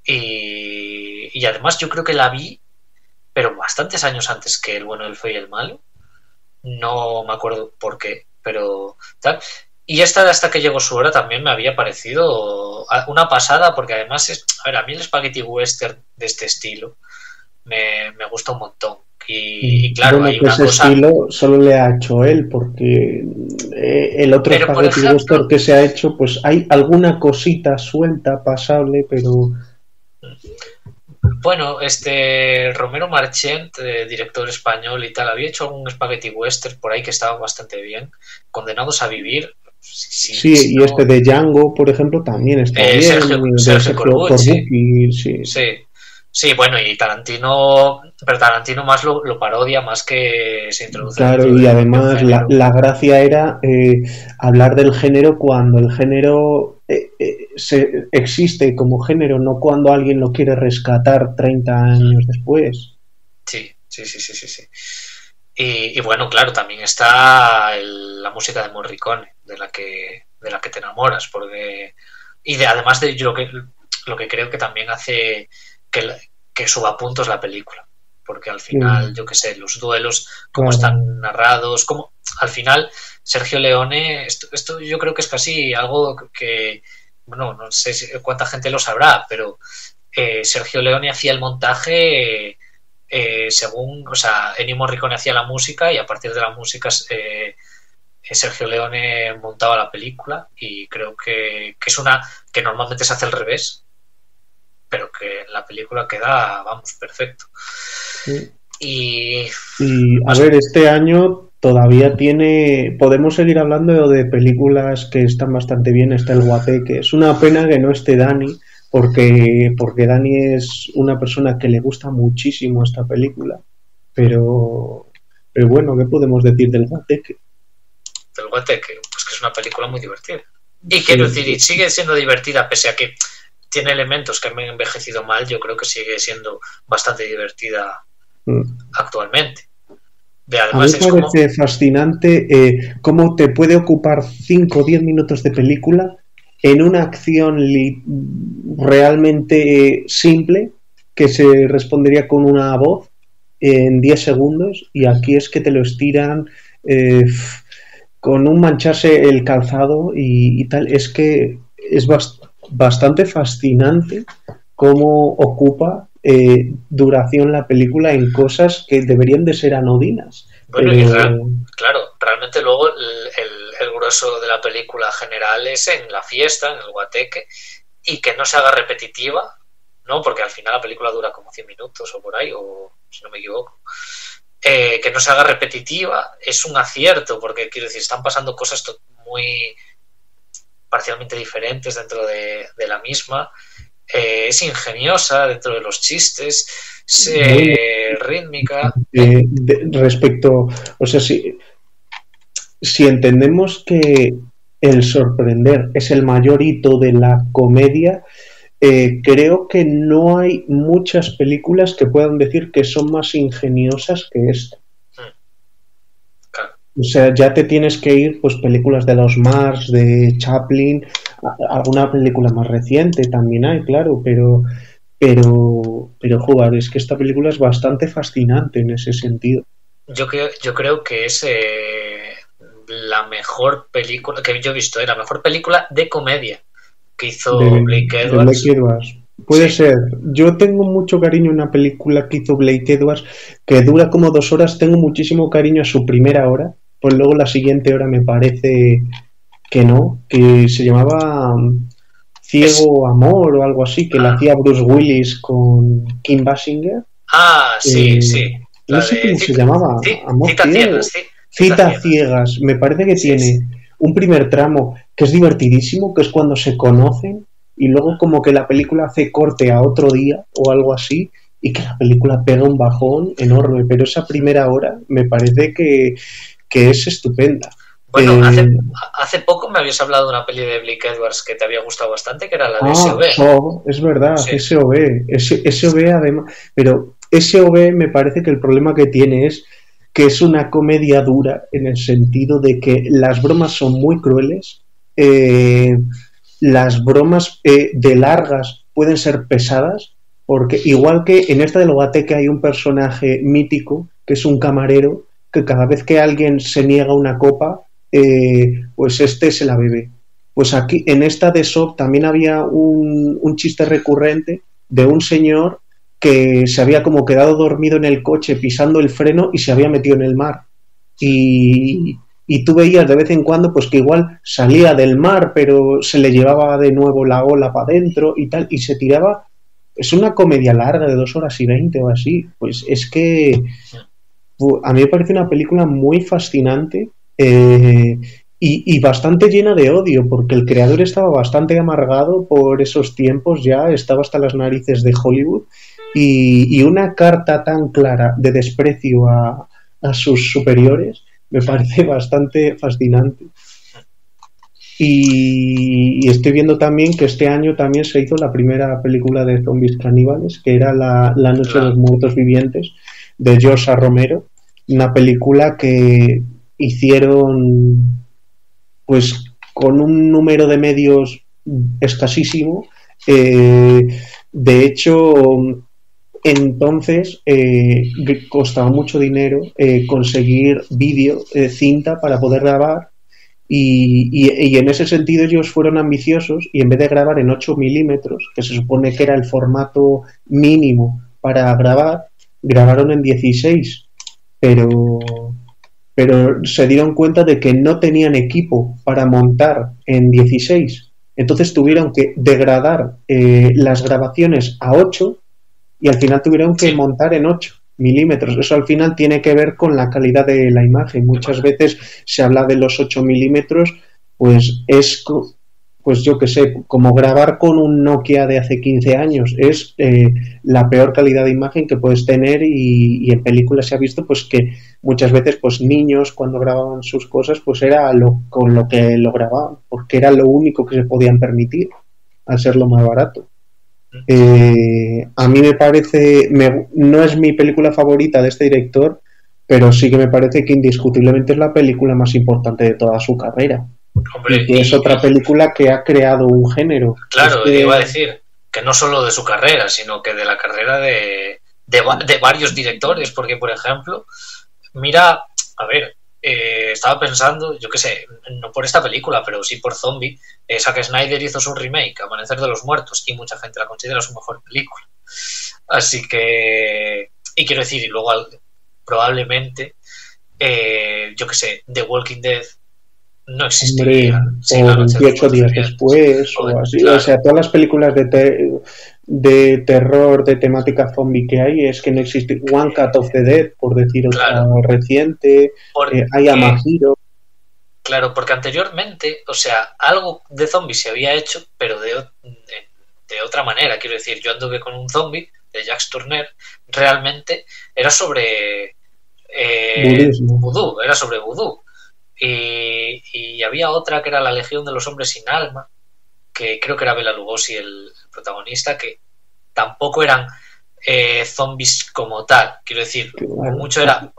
Speaker 3: Y además yo creo que la vi, pero bastantes años antes que El bueno, el feo y el malo. No me acuerdo por qué, pero tal. Y esta de Hasta que llegó su hora también me había parecido una pasada, porque además a mí el spaghetti western de este estilo me gusta un montón. Y claro,
Speaker 2: bueno,
Speaker 3: hay
Speaker 2: pues
Speaker 3: una
Speaker 2: ese
Speaker 3: cosa...
Speaker 2: estilo solo le ha hecho él, porque el otro spaghetti western que se ha hecho, pues hay alguna cosita suelta, pasable, pero...
Speaker 3: Bueno, Romero Marchant, director español y tal, había hecho algún spaghetti western por ahí que estaba bastante bien. Condenados a vivir.
Speaker 2: Sí, y no... de Django, por ejemplo, también está bien.
Speaker 3: Sergio Corbucci, sí, bueno, y Tarantino, pero Tarantino más lo parodia más que se introduce.
Speaker 2: Claro, y además la gracia era hablar del género cuando el género existe como género, no cuando alguien lo quiere rescatar 30 años después.
Speaker 3: Sí. Y bueno, claro, también está la música de Morricone, de la que te enamoras, porque además de lo que creo que también hace que suba puntos la película, porque al final, yo qué sé, los duelos, cómo están narrados, cómo al final Sergio Leone, esto yo creo que es casi algo que, bueno, no sé cuánta gente lo sabrá, pero Sergio Leone hacía el montaje según, o sea, Ennio Morricone hacía la música y a partir de la música Sergio Leone montaba la película, y creo que es una que normalmente se hace al revés, pero que en la película queda, vamos, perfecto.
Speaker 2: Sí.
Speaker 3: Y
Speaker 2: a ver, este año todavía podemos seguir hablando de películas que están bastante bien. Está El Guateque. Es una pena que no esté Dani, porque Dani es una persona que le gusta muchísimo esta película, pero bueno, ¿qué podemos decir del Guateque?
Speaker 3: Del Guateque, pues que es una película muy divertida. Y quiero decir, y sigue siendo divertida, pese a que tiene elementos que han envejecido mal, yo creo que sigue siendo bastante divertida actualmente.
Speaker 2: Además, a mí me parece fascinante cómo te puede ocupar 5 o 10 minutos de película en una acción realmente simple, que se respondería con una voz en 10 segundos, y aquí es que te lo estiran con un mancharse el calzado y tal. Es que es bastante fascinante cómo ocupa duración la película en cosas que deberían de ser anodinas.
Speaker 3: Bueno, claro, realmente luego el grueso de la película general es en la fiesta, en el Guateque, y que no se haga repetitiva, ¿no? Porque al final la película dura como 100 minutos o por ahí, o si no me equivoco. Que no se haga repetitiva es un acierto, porque quiero decir, están pasando cosas muy parcialmente diferentes dentro de la misma. Es ingeniosa dentro de los chistes, rítmica.
Speaker 2: Respecto, o sea, si entendemos que el sorprender es el mayor hito de la comedia, creo que no hay muchas películas que puedan decir que son más ingeniosas que esta.
Speaker 3: Claro.
Speaker 2: O sea, ya te tienes que ir, pues, películas de los Marx, de Chaplin, Alguna película más reciente también hay, claro, joder, es que esta película es bastante fascinante en ese sentido.
Speaker 3: Yo creo que es la mejor película que yo he visto, la mejor película de comedia que hizo Blake Edwards.
Speaker 2: De Blake Edwards. Puede ser. Yo tengo mucho cariño a una película que hizo Blake Edwards que dura como 2 horas. Tengo muchísimo cariño a su primera hora, pues luego la siguiente hora me parece que no, que se llamaba Ciego Amor o algo así, que la hacía Bruce Willis con Kim Basinger.
Speaker 3: Sí.
Speaker 2: No sé cómo se llamaba. Amor
Speaker 3: Cita
Speaker 2: ciego.
Speaker 3: Ciegas, sí.
Speaker 2: Cita Ciegas. Me parece que tiene un primer tramo que es divertidísimo, que es cuando se conocen y luego como que la película hace corte a otro día o algo así y que la película pega un bajón enorme, pero esa primera hora me parece que es estupenda.
Speaker 3: Bueno, hace poco me habías hablado de una peli de Blake Edwards que te había gustado bastante, que era la de S.O.B.
Speaker 2: Es verdad,
Speaker 3: sí.
Speaker 2: S.O.B. además, pero S.O.B. me parece que el problema que tiene es que es una comedia dura en el sentido de que las bromas son muy crueles, las bromas de largas pueden ser pesadas, porque igual que en esta de Logateca hay un personaje mítico que es un camarero que cada vez que alguien se niega una copa, pues este se la bebe. Pues aquí en esta de S.O.B. también había un chiste recurrente de un señor que se había como quedado dormido en el coche pisando el freno y se había metido en el mar. Y tú veías de vez en cuando pues que igual salía del mar, pero se le llevaba de nuevo la ola para adentro y tal, y se tiraba. Es una comedia larga de 2 horas y 20 o así. Pues es que a mí me parece una película muy fascinante y bastante llena de odio, porque el creador estaba bastante amargado por esos tiempos, ya estaba hasta las narices de Hollywood, y una carta tan clara de desprecio a sus superiores me parece bastante fascinante. Y estoy viendo también que este año también se hizo la primera película de zombies caníbales, que era La Noche de los Muertos Vivientes, de George A. Romero, una película que hicieron pues con un número de medios escasísimo. De hecho, entonces costaba mucho dinero conseguir vídeo, cinta para poder grabar, y en ese sentido ellos fueron ambiciosos y en vez de grabar en 8 milímetros, que se supone que era el formato mínimo para grabar, grabaron en 16, pero se dieron cuenta de que no tenían equipo para montar en 16, entonces tuvieron que degradar las grabaciones a 8 y al final tuvieron que montar en 8 milímetros. Eso al final tiene que ver con la calidad de la imagen. Muchas veces se habla de los 8 milímetros, pues es, pues yo que sé, como grabar con un Nokia de hace 15 años. Es la peor calidad de imagen que puedes tener, y en películas se ha visto pues que muchas veces pues niños cuando grababan sus cosas pues era con lo que lo grababan, porque era lo único que se podían permitir al ser lo más barato. A mí me parece, no es mi película favorita de este director, pero sí que me parece que indiscutiblemente es la película más importante de toda su carrera.
Speaker 3: Hombre,
Speaker 2: y que es otra película que ha creado un género.
Speaker 3: Claro, iba a decir que no solo de su carrera, sino que de la carrera de varios directores, porque por ejemplo, mira, a ver, estaba pensando, yo qué sé, no por esta película, pero sí por Zombie. Zack Snyder hizo su remake, Amanecer de los Muertos, y mucha gente la considera su mejor película. Así que, y quiero decir, y luego probablemente, yo qué sé, The Walking Dead no existiría.
Speaker 2: O 28 días después, o así. Claro. O sea, todas las películas de terror, de temática zombie que hay, es que no existe. One Cut of the Dead, por decir otra reciente. Hay Amahiro.
Speaker 3: Claro, porque anteriormente, o sea, algo de zombie se había hecho, pero de otra manera. Quiero decir, yo anduve con un zombie de Jacques Tourneur, realmente era sobre vudú, era sobre vudú. Y había otra que era La Legión de los Hombres Sin Alma, que creo que era Bela Lugosi el protagonista, que tampoco eran zombies como tal. Quiero decir, mucho era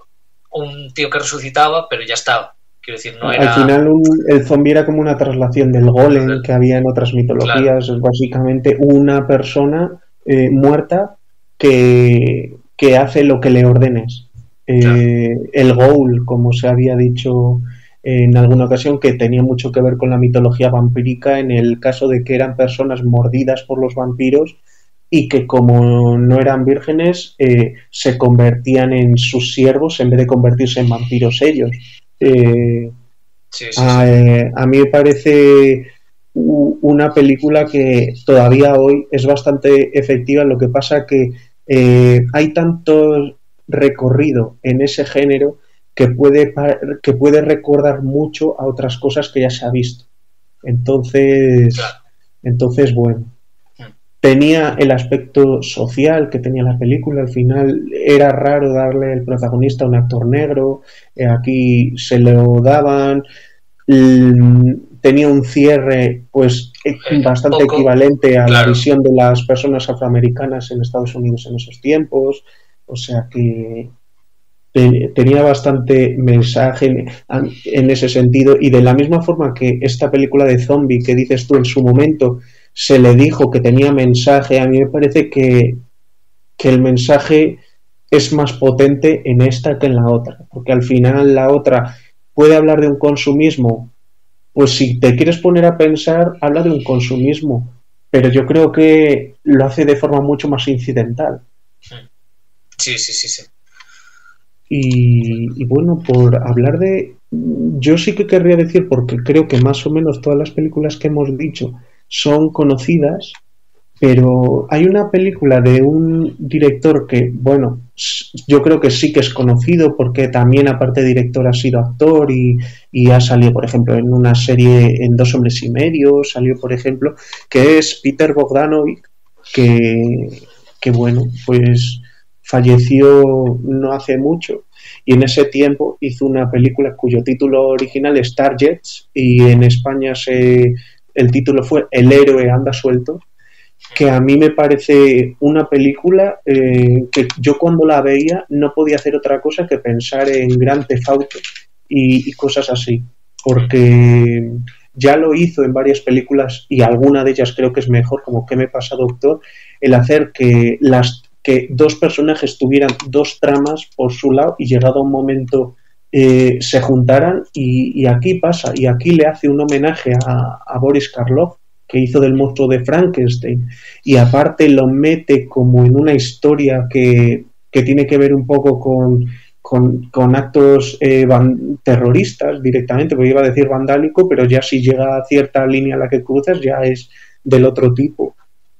Speaker 3: un tío que resucitaba, pero ya estaba. Quiero decir, no
Speaker 2: Al
Speaker 3: era...
Speaker 2: final el zombie era como una traslación del golem que había en otras mitologías. Es básicamente una persona muerta que hace lo que le ordenes. El ghoul, como se había dicho en alguna ocasión, que tenía mucho que ver con la mitología vampírica, en el caso de que eran personas mordidas por los vampiros y que como no eran vírgenes se convertían en sus siervos en vez de convertirse en vampiros ellos. A mí me parece una película que todavía hoy es bastante efectiva. Lo que pasa que hay tanto recorrido en ese género que puede recordar mucho a otras cosas que ya se ha visto. Entonces bueno, tenía el aspecto social que tenía la película. Al final era raro darle el protagonista a un actor negro, aquí se lo daban. Tenía un cierre pues bastante equivalente a la visión de las personas afroamericanas en Estados Unidos en esos tiempos, o sea que tenía bastante mensaje en ese sentido. Y de la misma forma que esta película de zombie que dices tú en su momento se le dijo que tenía mensaje, a mí me parece que el mensaje es más potente en esta que en la otra, porque al final la otra puede hablar de un consumismo, pues si te quieres poner a pensar, habla de un consumismo, pero yo creo que lo hace de forma mucho más incidental.
Speaker 3: Sí.
Speaker 2: Y bueno, por hablar de... Yo sí que querría decir, porque creo que más o menos todas las películas que hemos dicho son conocidas, pero hay una película de un director que, bueno, yo creo que sí que es conocido porque también aparte de director ha sido actor y ha salido, por ejemplo, en una serie en Dos hombres y medio, salió, por ejemplo, que es Peter Bogdanovich, que bueno, pues falleció no hace mucho y en ese tiempo hizo una película cuyo título original es Starjets y en España el título fue El héroe anda suelto, que a mí me parece una película que yo cuando la veía no podía hacer otra cosa que pensar en Grand Theft Auto y cosas así, porque ya lo hizo en varias películas y alguna de ellas creo que es mejor, como ¿Qué me pasa, doctor?, el hacer que dos personajes tuvieran dos tramas por su lado y llegado a un momento se juntaran y aquí pasa, y aquí le hace un homenaje a Boris Karloff, que hizo del monstruo de Frankenstein, y aparte lo mete como en una historia que tiene que ver un poco con actos terroristas directamente, porque iba a decir vandálico, pero ya si llega a cierta línea a la que cruzas ya es del otro tipo.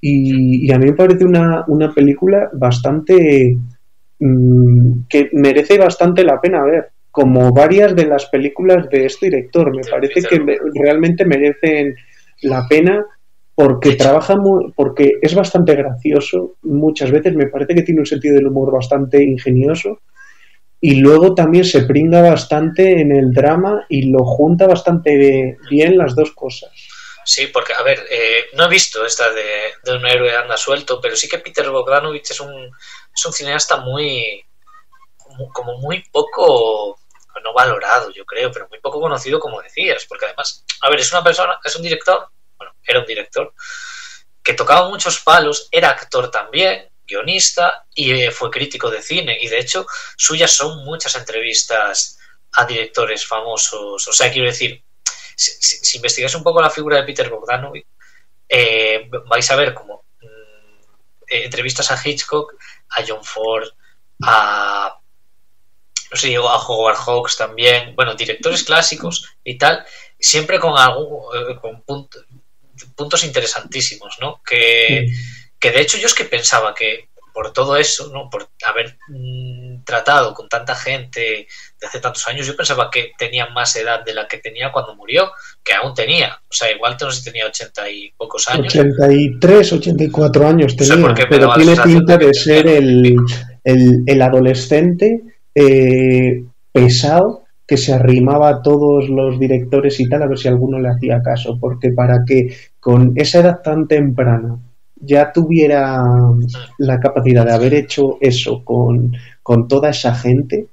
Speaker 2: Y a mí me parece una película bastante que merece bastante la pena ver, como varias de las películas de este director. Me parece que realmente merecen la pena porque porque es bastante gracioso muchas veces. Me parece que tiene un sentido del humor bastante ingenioso y luego también se pringa bastante en el drama y lo junta bastante bien las dos cosas.
Speaker 3: Sí, porque, a ver, no he visto esta de Un héroe anda suelto, pero sí que Peter Bogdanovich es un cineasta muy poco, no valorado, yo creo, pero muy poco conocido, como decías, porque además, a ver, es un director, bueno, era un director que tocaba muchos palos, era actor también, guionista y fue crítico de cine, y de hecho suyas son muchas entrevistas a directores famosos. O sea, quiero decir, si investigáis un poco la figura de Peter Bogdanovich, vais a ver como entrevistas a Hitchcock, a John Ford, a Howard Hawks también, bueno, directores clásicos y tal, siempre con puntos interesantísimos, ¿no? Que de hecho yo es que pensaba que por todo eso, ¿no?, por haber tratado con tanta gente de hace tantos años, yo pensaba que tenía más edad de la que tenía cuando murió, que aún tenía, o sea, igual no sé si tenía 80 y pocos años.
Speaker 2: 83, 84 años tenía, o sea, pero tiene pinta de ser el adolescente pesado que se arrimaba a todos los directores y tal a ver si alguno le hacía caso, porque para que con esa edad tan temprana ya tuviera la capacidad de haber hecho eso con toda esa gente,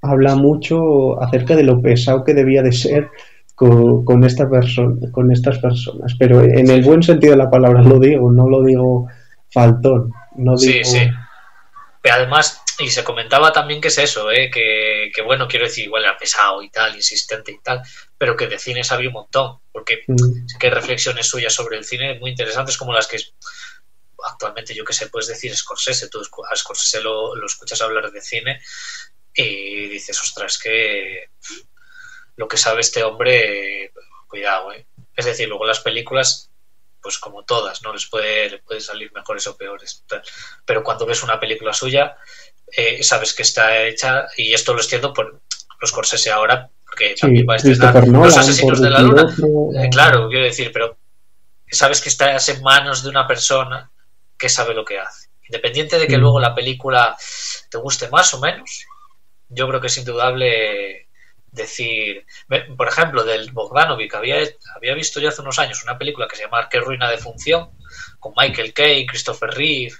Speaker 2: habla mucho acerca de lo pesado que debía de ser con estas personas, pero en el buen sentido de la palabra lo digo, no lo digo faltón, no digo...
Speaker 3: Sí. Pero además, y se comentaba también que es eso, que bueno, quiero decir, igual era pesado y tal, insistente y tal, pero que de cine sabía un montón, porque sí que hay reflexiones suyas sobre el cine muy interesantes, como las que actualmente, yo que sé, puedes decir Scorsese. Tú a Scorsese lo escuchas hablar de cine y dices, ostras, que lo que sabe este hombre, cuidado, Es decir, luego las películas, pues como todas, ¿no? Les puede salir mejores o peores. Pero cuando ves una película suya, sabes que está hecha, y esto lo extiendo por los Scorsese ahora, porque también va a estrenar Los Asesinos de la Luna. Claro, quiero decir, pero sabes que estás en manos de una persona que sabe lo que hace. Independiente de que luego la película te guste más o menos, yo creo que es indudable decir, por ejemplo, del Bogdanovich, había visto yo hace unos años una película que se llama Qué ruina de función, con Michael Caine, Christopher Reeve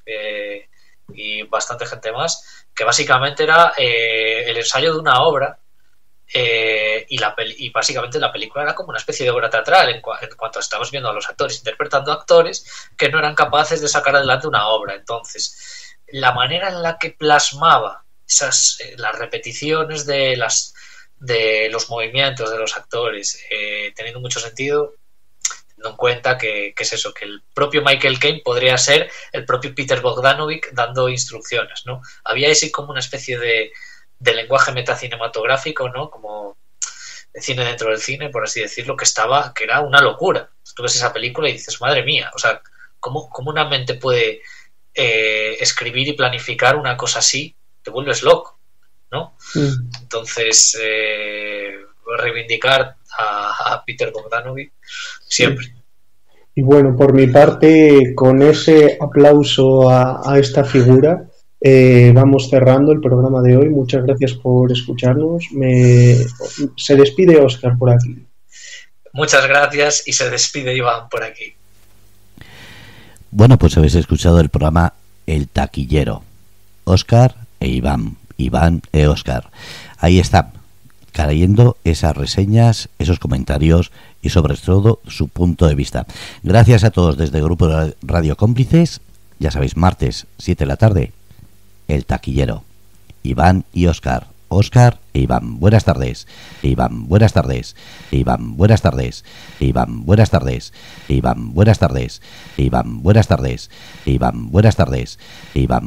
Speaker 3: y bastante gente más, que básicamente era el ensayo de una obra, y básicamente la película era como una especie de obra teatral en cuanto estábamos viendo a los actores interpretando actores que no eran capaces de sacar adelante una obra. Entonces, la manera en la que plasmaba las repeticiones de los movimientos de los actores, teniendo mucho sentido, teniendo en cuenta que es eso, que el propio Michael Caine podría ser el propio Peter Bogdanovich dando instrucciones, ¿no? Había así como una especie de lenguaje metacinematográfico, ¿no? Como de cine dentro del cine, por así decirlo, que era una locura. Tú ves esa película y dices, madre mía, o sea, ¿cómo una mente puede escribir y planificar una cosa así? Te vuelves loco, ¿no? Entonces, reivindicar a Peter Bogdanovich siempre.
Speaker 2: Y bueno, por mi parte, con ese aplauso a esta figura, vamos cerrando el programa de hoy. Muchas gracias por escucharnos. Se despide Óscar por aquí.
Speaker 3: Muchas gracias, y se despide Iván por aquí.
Speaker 1: Bueno, pues habéis escuchado el programa El Taquillero. Óscar e Iván e Óscar. Ahí están, trayendo esas reseñas, esos comentarios y sobre todo su punto de vista. Gracias a todos desde el Grupo Radio Cómplices. Ya sabéis, martes 7 de la tarde, El Taquillero. Iván y Óscar. Óscar e Iván, buenas tardes. Iván, buenas tardes. Iván, buenas tardes. Iván, buenas tardes. Iván, buenas tardes. Iván, buenas tardes. Iván, buenas tardes. Iván.